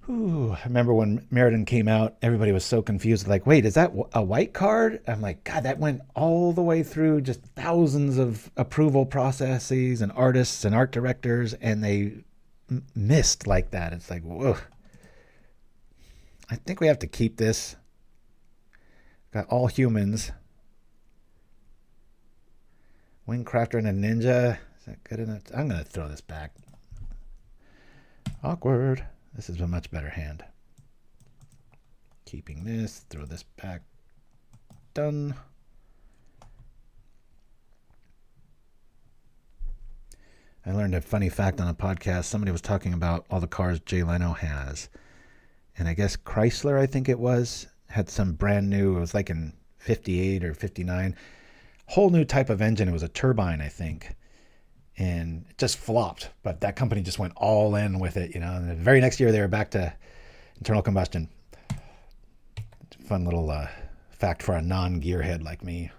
Ooh, I remember when Meriden came out, everybody was so confused. Like, wait, is that a white card? I'm like, God, that went all the way through just thousands of approval processes and artists and art directors, and they missed like that. It's like, whoa. I think we have to keep this. Got all humans. Wingcrafter and a ninja. Is that good enough? I'm going to throw this back. Awkward. This is a much better hand. Keeping this. Throw this back. Done. I learned a funny fact on a podcast. Somebody was talking about all the cars Jay Leno has. And I guess Chrysler, I think it was, had some brand new, it was like in 58 or 59. Whole new type of engine. It was a turbine, I think. And it just flopped, but that company just went all in with it, you know. And the very next year they were back to internal combustion. Fun little fact for a non-gearhead like me.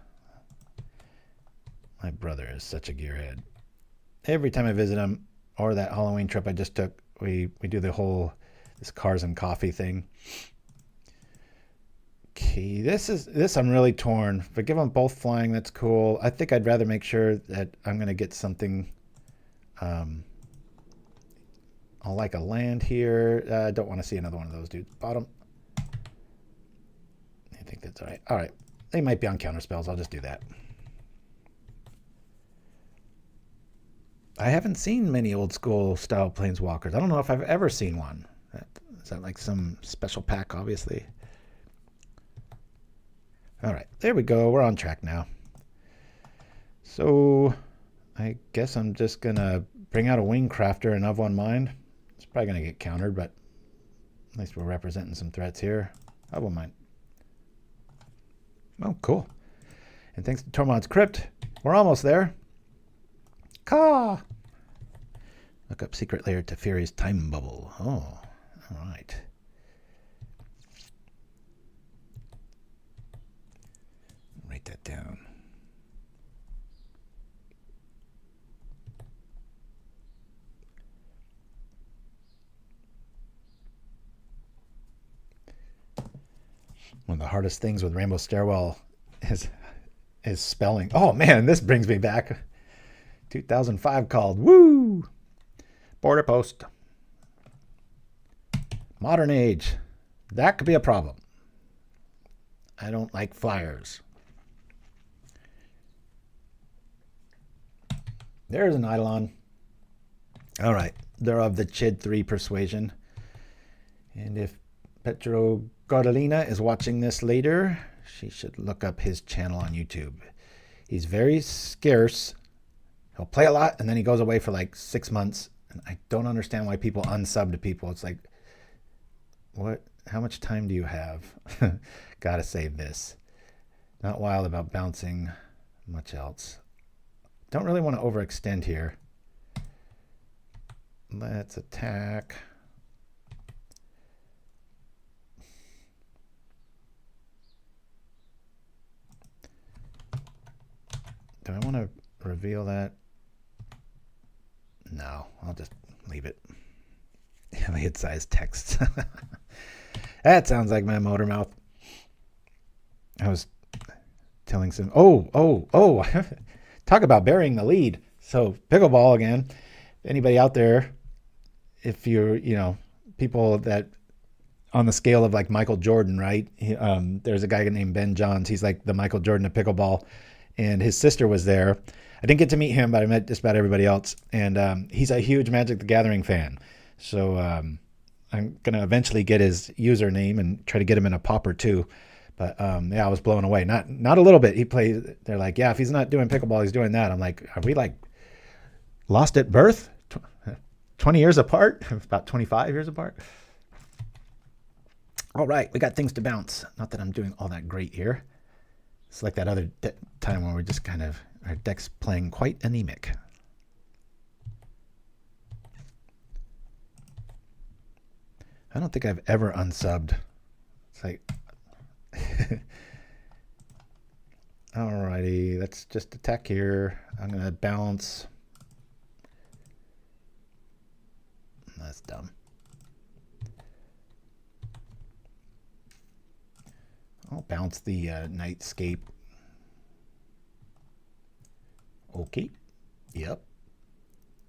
My brother is such a gearhead. Every time I visit him, or that Halloween trip I just took, we do the whole this cars and coffee thing. Okay, this I'm really torn. If I give them both flying, that's cool. I think I'd rather make sure that I'm going to get something I'll like a land here. Don't want to see another one of those dudes. Bottom. I think that's all right. All right. They might be on counter spells. I'll just do that. I haven't seen many old school style planeswalkers. I don't know if I've ever seen one. Is that like some special pack, obviously? All right. There we go. We're on track now. So I guess I'm just going to bring out a Wing Crafter and of one mind. It's probably going to get countered, but at least we're representing some threats here. Of one mind. Oh, cool. And thanks to Tormod's Crypt, we're almost there. Caw! Look up secret layer to Fury's time bubble. Oh, all right. Write that down. One of the hardest things with Rainbow Stairwell is spelling. Oh man, this brings me back. 2005 called. Woo! Border post. Modern age. That could be a problem. I don't like flyers. There's an Eidolon. All right. They're of the Chid 3 persuasion. And if Petro Gardalina is watching this later, she should look up his channel on YouTube. He's very scarce. He'll play a lot, and then he goes away for like 6 months. And I don't understand why people unsub to people. It's like, what? How much time do you have? Gotta save this. Not wild about bouncing. Much else. Don't really want to overextend here. Let's attack. Do I want to reveal that? No, I'll just leave it. Elliot-sized text. That sounds like my motor mouth. I was telling some... Oh. Talk about burying the lead. So, pickleball again. Anybody out there, if you're, people that on the scale of like Michael Jordan, right? There's a guy named Ben Johns. He's like the Michael Jordan of pickleball. And his sister was there. I didn't get to meet him, but I met just about everybody else. And he's a huge Magic the Gathering fan. So I'm going to eventually get his username and try to get him in a Pauper too. But yeah, I was blown away. Not a little bit. He plays, they're like, yeah, if he's not doing pickleball, he's doing that. I'm like, are we like lost at birth? 20 years apart? About 25 years apart? All right, we got things to bounce. Not that I'm doing all that great here. It's like that other time where we're just kind of, our deck's playing quite anemic. I don't think I've ever unsubbed. It's like, alrighty, let's just attack here. I'm going to bounce. That's dumb. I'll bounce the Nightscape. Okay. Yep.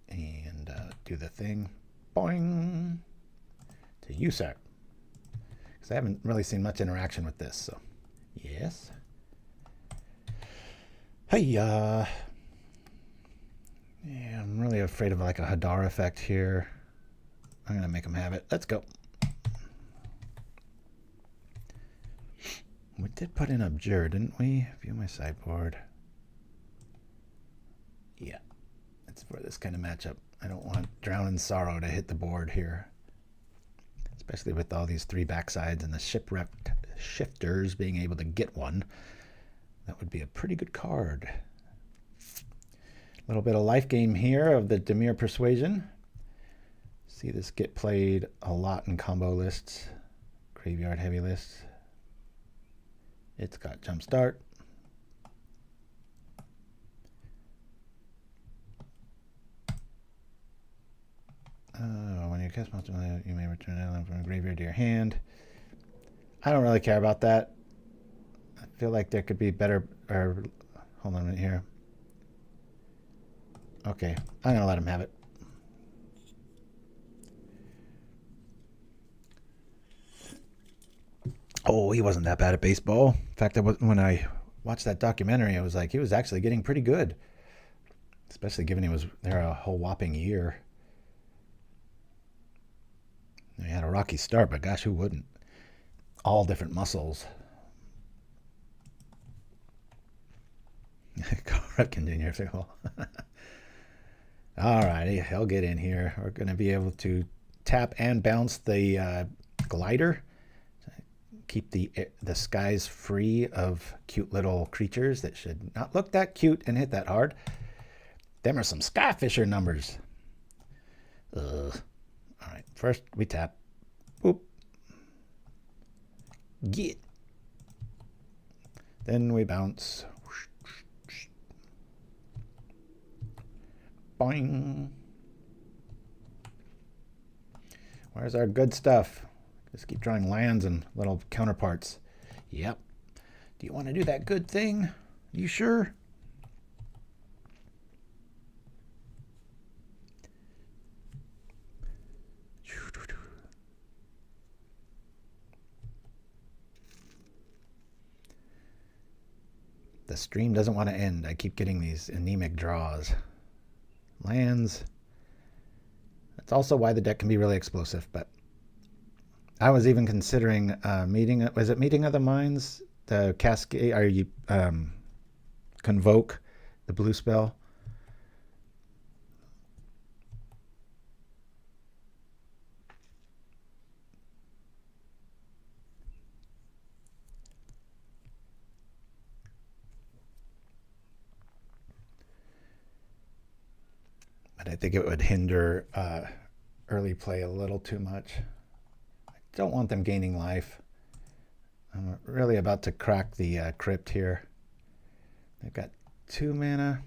And do the thing. Boing. To USAC. Because I haven't really seen much interaction with this. So, yes. Hey, yeah, I'm really afraid of like a Hadar effect here. I'm going to make him have it. Let's go. We did put in Abjure, didn't we? View my sideboard. Yeah. It's for this kind of matchup. I don't want Drown in Sorrow to hit the board here. Especially with all these 3 backsides and the shipwrecked shifters being able to get one. That would be a pretty good card. A little bit of life game here of the Dimir Persuasion. See this get played a lot in combo lists. Graveyard heavy lists. It's got jump start. When you cast monster, you may return an island from a graveyard to your hand. I don't really care about that. I feel like there could be better, or hold on a minute here. Okay, I'm going to let him have it. Oh, he wasn't that bad at baseball. In fact, when I watched that documentary, I was like, he was actually getting pretty good. Especially given he was there a whole whopping year. He had a rocky start, but gosh, who wouldn't? All different muscles. Rutkin Jr. All righty, he'll get in here. We're going to be able to tap and bounce the glider. Keep the skies free of cute little creatures that should not look that cute and hit that hard. Them are some Skyfisher numbers. All right, first we tap. Boop. Get. Then we bounce. Boing. Where's our good stuff? Just keep drawing lands and little counterparts. Yep. Do you want to do that good thing? You sure? The stream doesn't want to end. I keep getting these anemic draws. Lands. That's also why the deck can be really explosive, but I was even considering was it Meeting of the Minds? The Cascade, or you Convoke, the blue spell. But I think it would hinder early play a little too much. I don't want them gaining life. I'm really about to crack the crypt here. They've got 2 mana.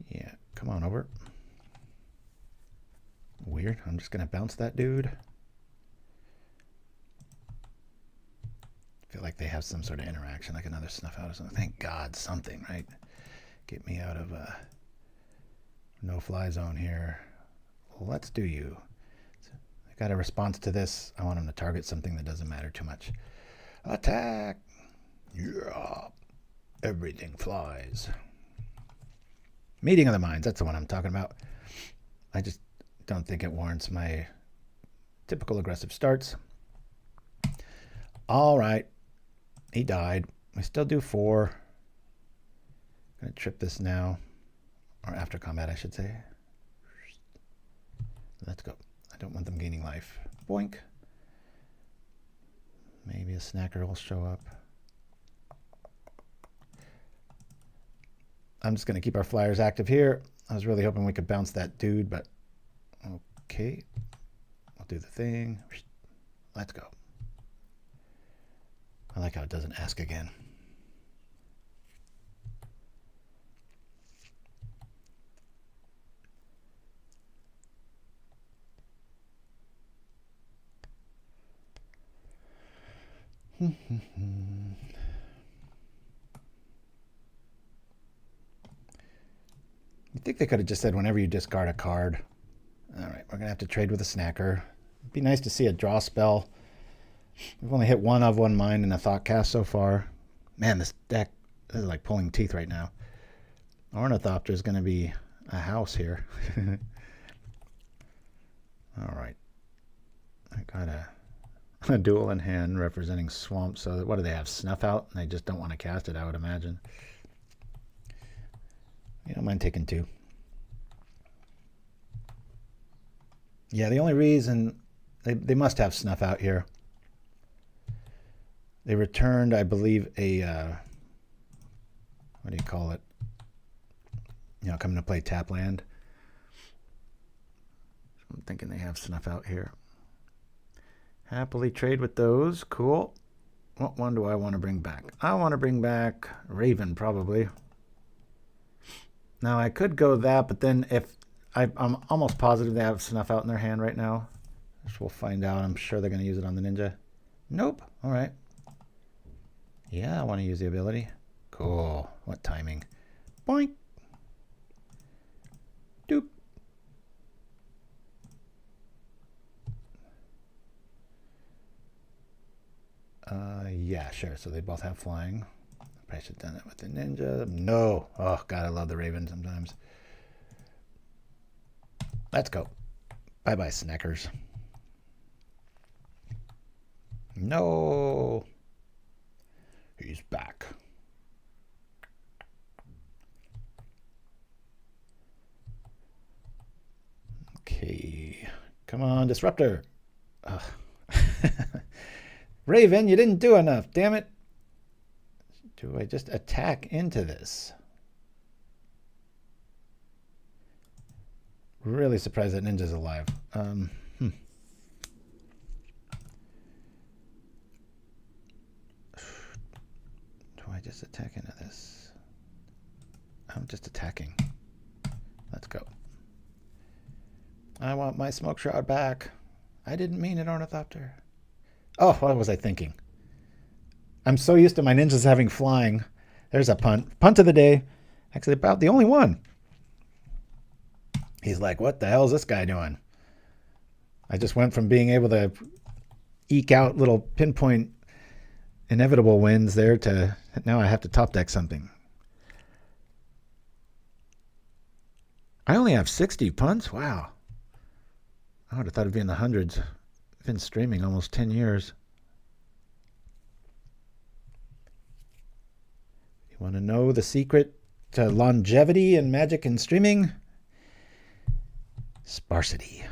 Yeah, come on over. Weird. I'm just going to bounce that dude. I feel like they have some sort of interaction, like another snuff out or something. Thank God, something, right? Get me out of a no-fly zone here. Let's do you. I got a response to this. I want him to target something that doesn't matter too much. Attack! Yeah. Everything flies. Meeting of the Minds, that's the one I'm talking about. I just don't think it warrants my typical aggressive starts. All right. He died. We still do 4. I'm going to trip this now. Or after combat, I should say. Let's go. I don't want them gaining life. Boink. Maybe a snacker will show up. I'm just going to keep our flyers active here. I was really hoping we could bounce that dude, but okay. I'll do the thing. Let's go. I like how it doesn't ask again. You think they could have just said whenever you discard a card. All right, we're going to have to trade with a snacker. It'd be nice to see a draw spell. We've only hit 1 of 1 mind in a thought cast so far. Man, this deck is like pulling teeth right now. Ornithopter is going to be a house here. All right. I got a duel in hand representing swamp. So what do they have? Snuff out? And they just don't want to cast it, I would imagine. You don't mind taking 2. Yeah, the only reason they must have snuff out here. They returned, I believe, a what do you call it? You know, coming to play tap land. I'm thinking they have snuff out here. Happily trade with those. Cool. What one do I want to bring back? I want to bring back Raven, probably. Now, I could go that, but then if I'm almost positive they have snuff out in their hand right now. Which we'll find out. I'm sure they're going to use it on the ninja. Nope. All right. Yeah, I want to use the ability. Cool. What timing. Boink. Doop. Yeah, sure. So they both have flying. Probably should have done it with the ninja. No. Oh, God, I love the Raven sometimes. Let's go. Bye-bye, snackers. No. He's back. Okay. Come on, Disruptor. Ugh. Raven, you didn't do enough. Damn it. Do I just attack into this? Really surprised that Ninja's alive. Do I just attack into this? I'm just attacking. Let's go. I want my smoke shroud back. I didn't mean it, Ornithopter. Oh, what was I thinking? I'm so used to my ninjas having flying. There's a punt. Punt of the day. Actually, about the only one. He's like, what the hell is this guy doing? I just went from being able to eke out little pinpoint inevitable wins there to now I have to top deck something. I only have 60 punts? Wow. I would have thought it'd be in the hundreds. I've been streaming almost 10 years. You want to know the secret to longevity in Magic and streaming? Sparsity.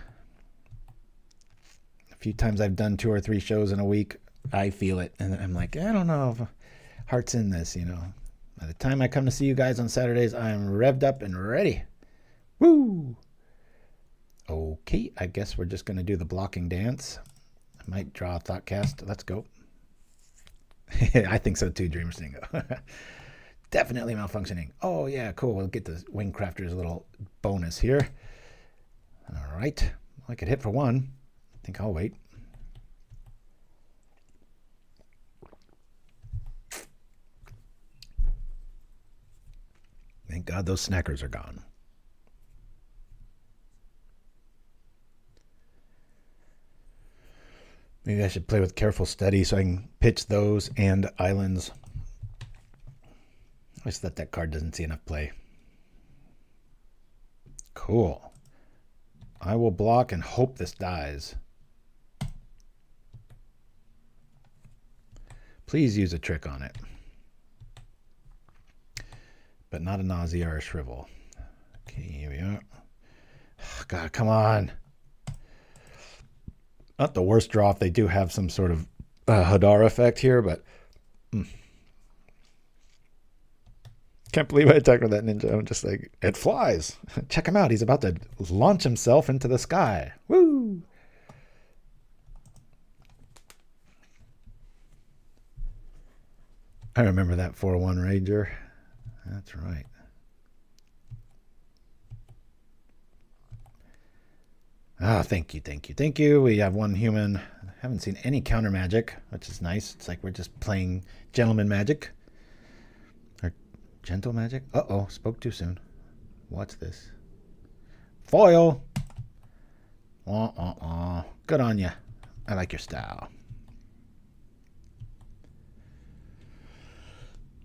A few times I've done 2 or 3 shows in a week, I feel it. And I'm like, I don't know if heart's in this, you know. By the time I come to see you guys on Saturdays, I'm revved up and ready. Woo! Okay, I guess we're just going to do the blocking dance. I might draw a Thoughtcast. Let's go. I think so too, Dreamer Stingo. Definitely malfunctioning. Oh, yeah, cool. We'll get the Wingcrafter's little bonus here. All right. Well, I could hit for 1. I think I'll wait. Thank God those snackers are gone. Maybe I should play with careful study so I can pitch those and islands. I just thought that card doesn't see enough play. Cool. I will block and hope this dies. Please use a trick on it. But not a nausea or a shrivel. Okay, here we are. Oh, God, come on. Not the worst draw if they do have some sort of Hadar effect here, but can't believe I attacked with that ninja. I'm just like, it flies. Check him out. He's about to launch himself into the sky. Woo! I remember that 4-1 Ranger. That's right. Ah, thank you, thank you, thank you. We have 1 human. I haven't seen any counter magic, which is nice. It's like we're just playing gentleman magic. Or gentle magic. Uh-oh, spoke too soon. What's this? Foil! Good on ya. I like your style.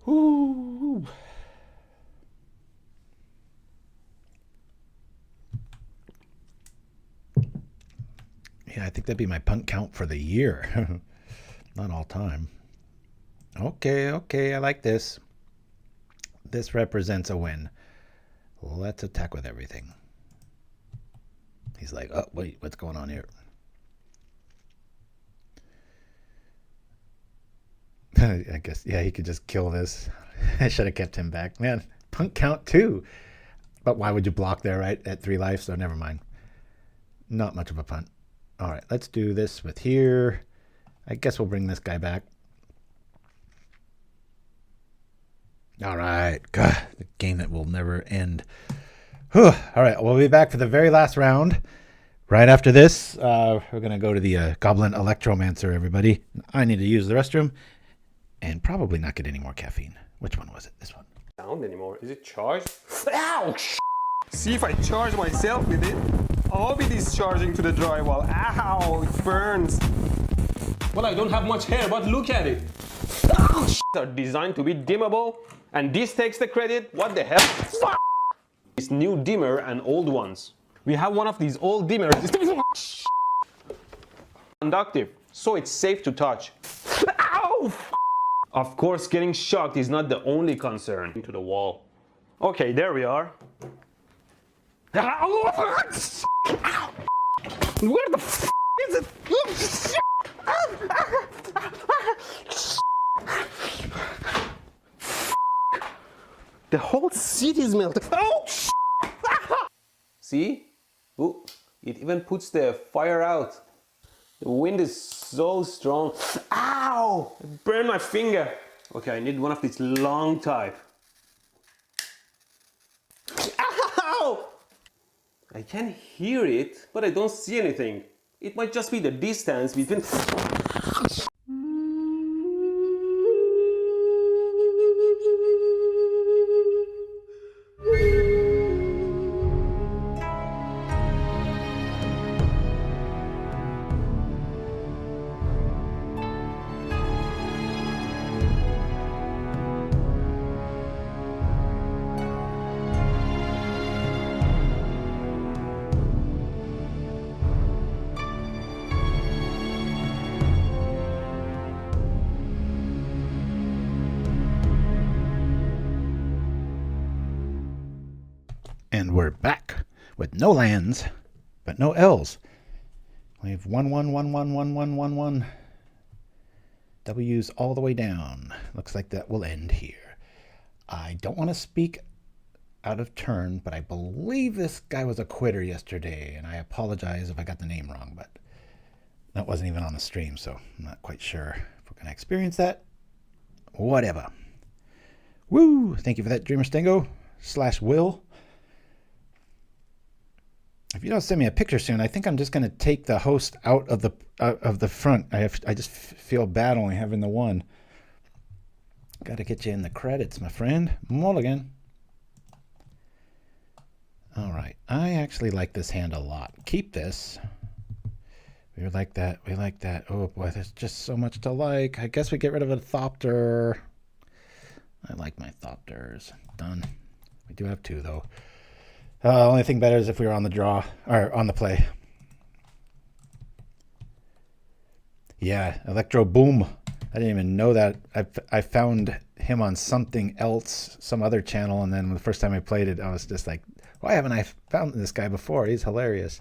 Ooh. Yeah, I think that'd be my punt count for the year. Not all time. Okay, okay, I like this. This represents a win. Let's attack with everything. He's like, oh, wait, what's going on here? I guess, yeah, he could just kill this. I should have kept him back. Man, punt count 2. But why would you block there, right? At 3 life, so never mind. Not much of a punt. All right, let's do this with here. I guess we'll bring this guy back. All right. God, the game that will never end. Whew. All right, we'll be back for the very last round. Right after this, we're going to go to the Goblin Electromancer, everybody. I need to use the restroom and probably not get any more caffeine. Which one was it? This one. sound anymore. Is it charged? Ow! See if I charge myself with it. I'll be discharging to the drywall. Ow! It burns. Well, I don't have much hair, but look at it. Ow! Are designed to be dimmable, and this takes the credit. What the hell? Fuck! This new dimmer and old ones. We have one of these old dimmers. Conductive, so it's safe to touch. Ow! Of course, getting shocked is not the only concern. Into the wall. Okay, there we are. Where the f is it? The whole city's melted. Oh! See? Ooh, it even puts the fire out. The wind is so strong. Ow! It burned my finger. Okay, I need one of these long type. Ow! I can hear it, but I don't see anything. It might just be the distance between... And we're back with no lands, but no L's. We have 1, 1, 1, 1, 1, 1, 1, 1. W's all the way down. Looks like that will end here. I don't want to speak out of turn, but I believe this guy was a quitter yesterday, and I apologize if I got the name wrong, but that wasn't even on the stream, so I'm not quite sure if we're going to experience that. Whatever. Woo! Thank you for that, Dreamer Stengo / Will. If you don't send me a picture soon, I think I'm just going to take the host out of the front. I just feel bad only having the one. Got to get you in the credits, my friend. Mulligan. All right. I actually like this hand a lot. Keep this. We like that. We like that. Oh, boy. There's just so much to like. I guess we get rid of a Thopter. I like my Thopters. Done. We do have 2, though. Only thing better is if we were on the draw, or on the play. Yeah, Electro Boom. I didn't even know that. I found him on something else, some other channel, and then the first time I played it, I was just like, why haven't I found this guy before? He's hilarious.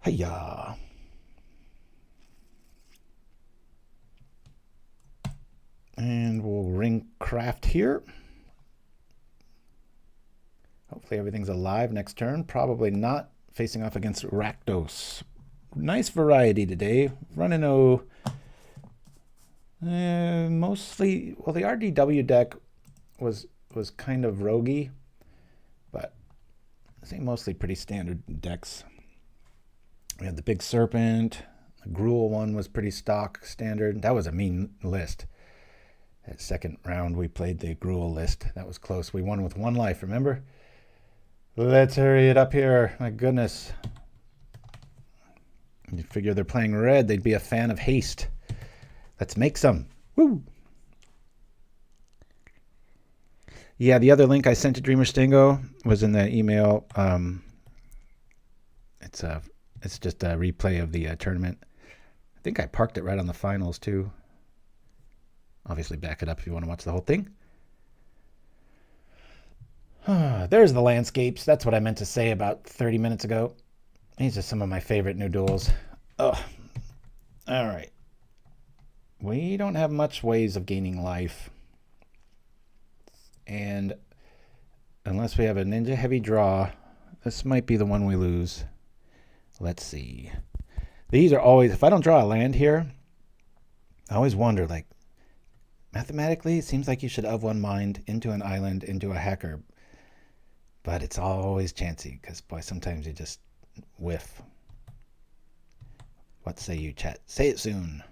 Hiya. And we'll ring craft here. Hopefully everything's alive next turn. Probably not. Facing off against Rakdos. Nice variety today. Running mostly, well, the RDW deck was kind of roguey, but I think mostly pretty standard decks. We had the Big Serpent. The Gruul one was pretty stock standard. That was a mean list. That second round we played the Gruul list. That was close. We won with 1 life, remember? Let's hurry it up here. My goodness. You figure they're playing red, they'd be a fan of haste. Let's make some. Woo! Yeah, the other link I sent to Dreamer Stingo was in the email. It's just a replay of the tournament. I think I parked it right on the finals too. Obviously back it up if you want to watch the whole thing. There's the landscapes. That's what I meant to say about 30 minutes ago. These are some of my favorite new duels. Oh, all right. We don't have much ways of gaining life. And unless we have a ninja heavy draw, this might be the one we lose. Let's see. These are always, if I don't draw a land here, I always wonder, like, mathematically, it seems like you should of one mind into an island, into a hacker. But it's always chancy, because, boy, sometimes you just whiff. What say you, chat? Say it soon.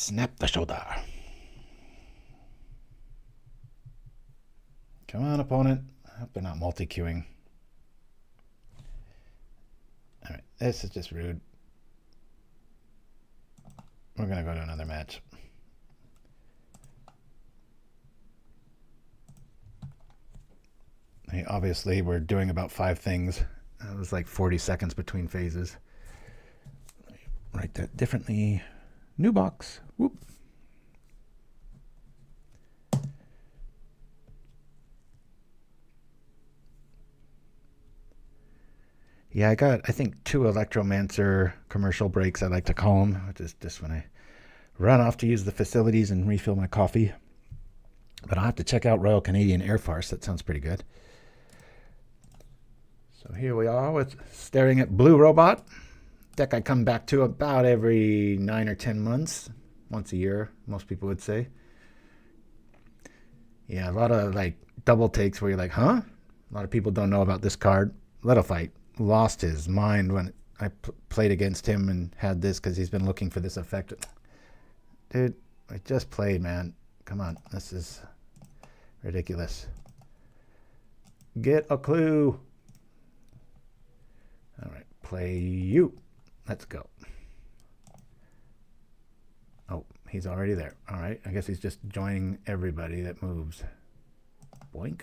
Snap the shoulder. Come on, opponent. I hope they're not multi-queuing. All right, this is just rude. We're going to go to another match. Hey, obviously, we're doing about 5 things. It was like 40 seconds between phases. Write that differently. New box. Whoop. Yeah, I got, I think, 2 Electromancer commercial breaks, I like to call them, which is just when I run off to use the facilities and refill my coffee. But I'll have to check out Royal Canadian Air Farce. That sounds pretty good. So here we are with staring at Blue Robot. Deck I come back to about every 9 or 10 months. Once a year, most people would say. Yeah, a lot of like double takes where you're like, huh? A lot of people don't know about this card. Little Fight lost his mind when I played against him and had this because he's been looking for this effect. Dude, I just played, man. Come on, this is ridiculous. Get a clue. All right, play you. Let's go. Oh, he's already there. All right, I guess he's just joining everybody that moves. Boink.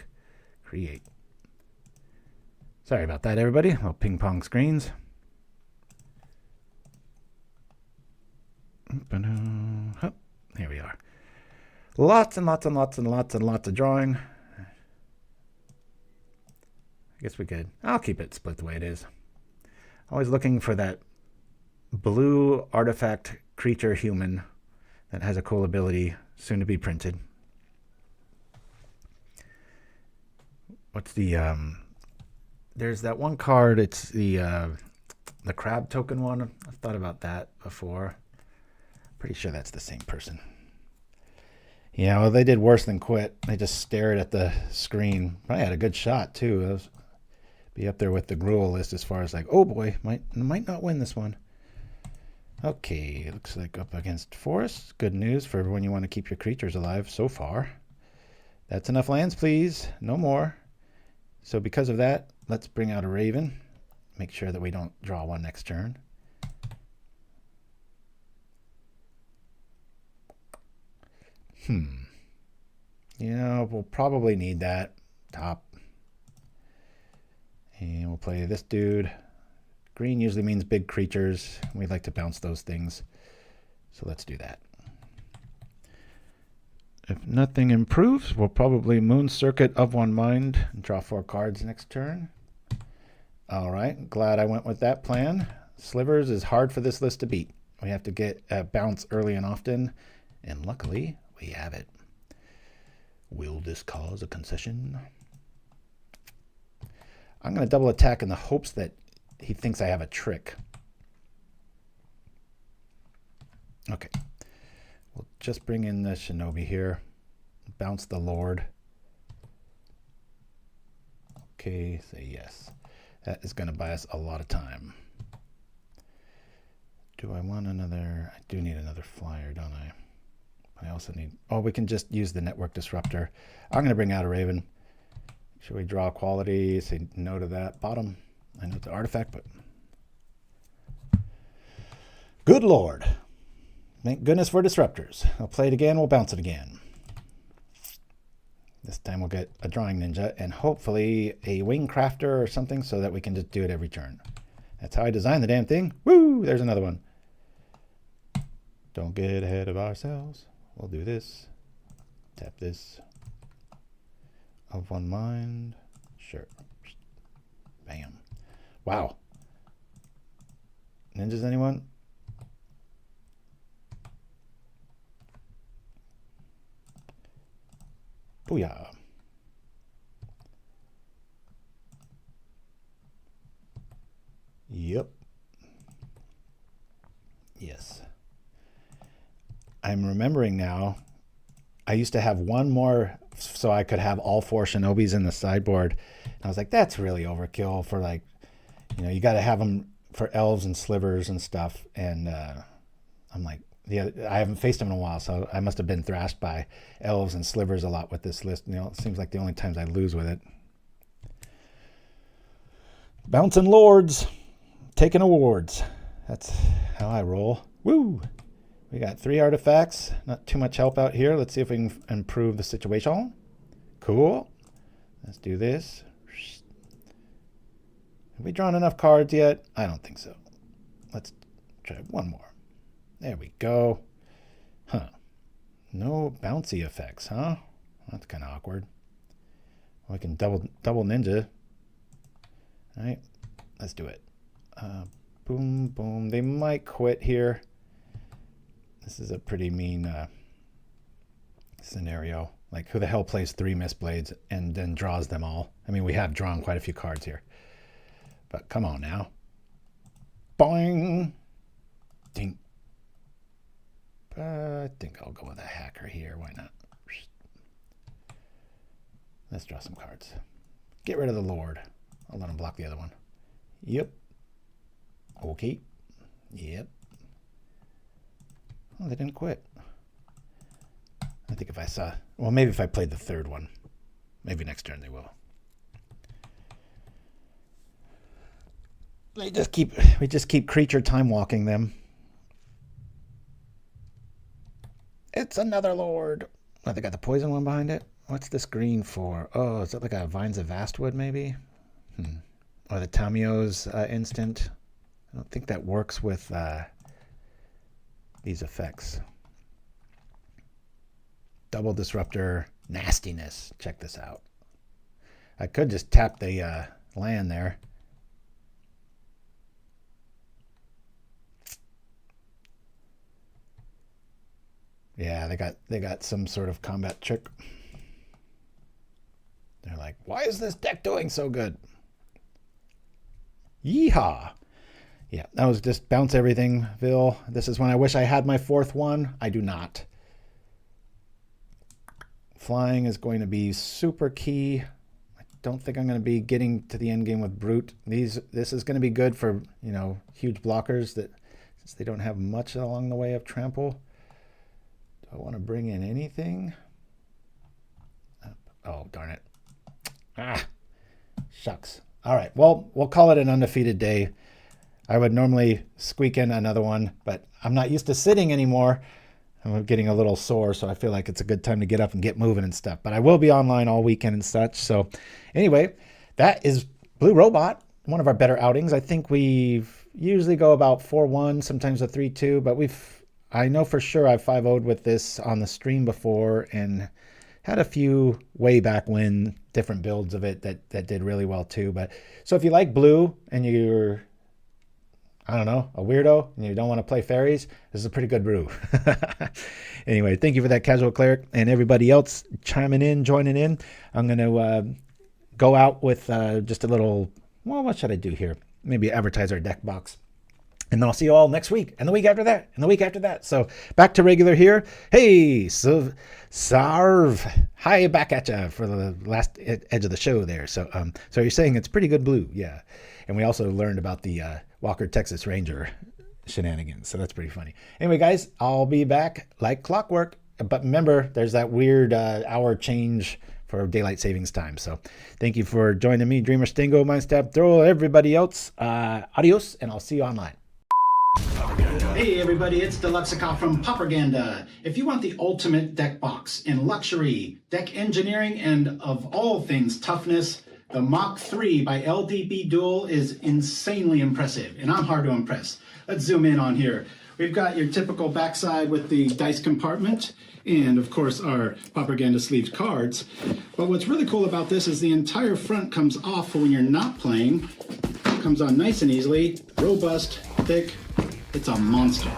Create. Sorry about that, everybody. Little ping pong screens. Here we are. Lots and lots and lots and lots and lots of drawing. I guess we could. I'll keep it split the way it is. Always looking for that blue artifact creature human that has a cool ability, soon to be printed. What's the there's that one card, it's the crab token one. I've thought about that before. Pretty sure that's the same person. Yeah, well, they did worse than quit. They just stared at the screen. Probably had a good shot too. It was, be up there with the Gruel list as far as like, oh boy, might not win this one. Okay, looks like up against Forest. Good news for when you want to keep your creatures alive so far. That's enough lands, please. No more. So because of that, let's bring out a Raven. Make sure that we don't draw one next turn. Yeah, we'll probably need that. Top. And we'll play this dude. Green usually means big creatures. We like to bounce those things. So let's do that. If nothing improves, we'll probably Moon Circuit of One Mind and draw 4 cards next turn. All right, glad I went with that plan. Slivers is hard for this list to beat. We have to get a bounce early and often, and luckily we have it. Will this cause a concession? I'm going to double attack in the hopes that he thinks I have a trick. Okay. We'll just bring in the Shinobi here. Bounce the Lord. Okay, say yes. That is going to buy us a lot of time. Do I want another? I do need another flyer, don't I? I also need... Oh, we can just use the Network Disruptor. I'm going to bring out a Raven. Should we draw quality? Say no to that. Bottom. I know it's an artifact, but... Good Lord. Thank goodness for disruptors. I'll play it again. We'll bounce it again. This time we'll get a Drawing Ninja and hopefully a Wing Crafter or something so that we can just do it every turn. That's how I designed the damn thing. Woo! There's another one. Don't get ahead of ourselves. We'll do this. Tap this. Of One Mind. Sure. Bam. Wow. Ninjas, anyone? Booyah. Yep. Yes. I'm remembering now, I used to have one more so I could have all 4 Shinobis in the sideboard. And I was like, that's really overkill for like, you know, you got to have them for elves and slivers and stuff. And I'm like, I haven't faced him in a while, so I must have been thrashed by elves and slivers a lot with this list. You know, it seems like the only times I lose with it. Bouncing lords, taking awards. That's how I roll. Woo! We got 3 artifacts. Not too much help out here. Let's see if we can improve the situation. Cool. Let's do this. Have we drawn enough cards yet? I don't think so. Let's try one more. There we go. Huh. No bouncy effects, huh? That's kind of awkward. We can double ninja. All right. Let's do it. Boom, boom. They might quit here. This is a pretty mean scenario. Like, who the hell plays 3 Mistblades and then draws them all? I mean, we have drawn quite a few cards here. But come on now. Boing! Ding. I think I'll go with a hacker here. Why not? Let's draw some cards. Get rid of the Lord. I'll let him block the other one. Yep. Okay. Yep. Oh, they didn't quit. I think if I saw... Well, maybe if I played the 3rd one. Maybe next turn they will. We just keep creature time walking them. It's another Lord. Oh, they got the poison one behind it? What's this green for? Oh, is it like a Vines of Vastwood, maybe? Or the Tamio's instant? I don't think that works with these effects. Double Disruptor, nastiness. Check this out. I could just tap the land there. Yeah, they got some sort of combat trick. They're like, why is this deck doing so good? Yeehaw! Yeah, that was just bounce everything, Vil. This is when I wish I had my 4th one. I do not. Flying is going to be super key. I don't think I'm going to be getting to the end game with Brute. This is going to be good for, you know, huge blockers that, since they don't have much along the way of trample. I want to bring in anything. Oh, darn it. Ah, shucks. All right, well, we'll call it an undefeated day. I would normally squeak in another one, but I'm not used to sitting anymore. I'm getting a little sore, so I feel like it's a good time to get up and get moving and stuff. But I will be online all weekend and such. So anyway, that is Blue Robot, one of our better outings. I think we usually go about 4-1, sometimes a 3-2, but I know for sure I've 5-0'd with this on the stream before and had a few way back when different builds of it that did really well too. But so if you like blue and you're, I don't know, a weirdo and you don't want to play fairies, this is a pretty good brew. Anyway, thank you for that, Casual Cleric, and everybody else chiming in, joining in. I'm going to go out with just a little, well, what should I do here? Maybe advertise our deck box. And then I'll see you all next week, and the week after that, and the week after that. So back to regular here. Hey, Sarv. Hi, back at you for the last edge of the show there. So so you're saying it's pretty good blue, yeah. And we also learned about the Walker Texas Ranger shenanigans, so that's pretty funny. Anyway, guys, I'll be back like clockwork. But remember, there's that weird hour change for daylight savings time. So thank you for joining me, Dreamer Stingo, Mindstab Throw, everybody else. Adios, and I'll see you online. Hey everybody, it's Deluxicop from PauperRBust. If you want the ultimate deck box in luxury, deck engineering, and of all things toughness, the Mach 3 by LDB Duel is insanely impressive, and I'm hard to impress. Let's zoom in on here. We've got your typical backside with the dice compartment, and of course our PauperRBust sleeved cards. But what's really cool about this is the entire front comes off when you're not playing. It comes on nice and easily, robust, thick. It's a monster.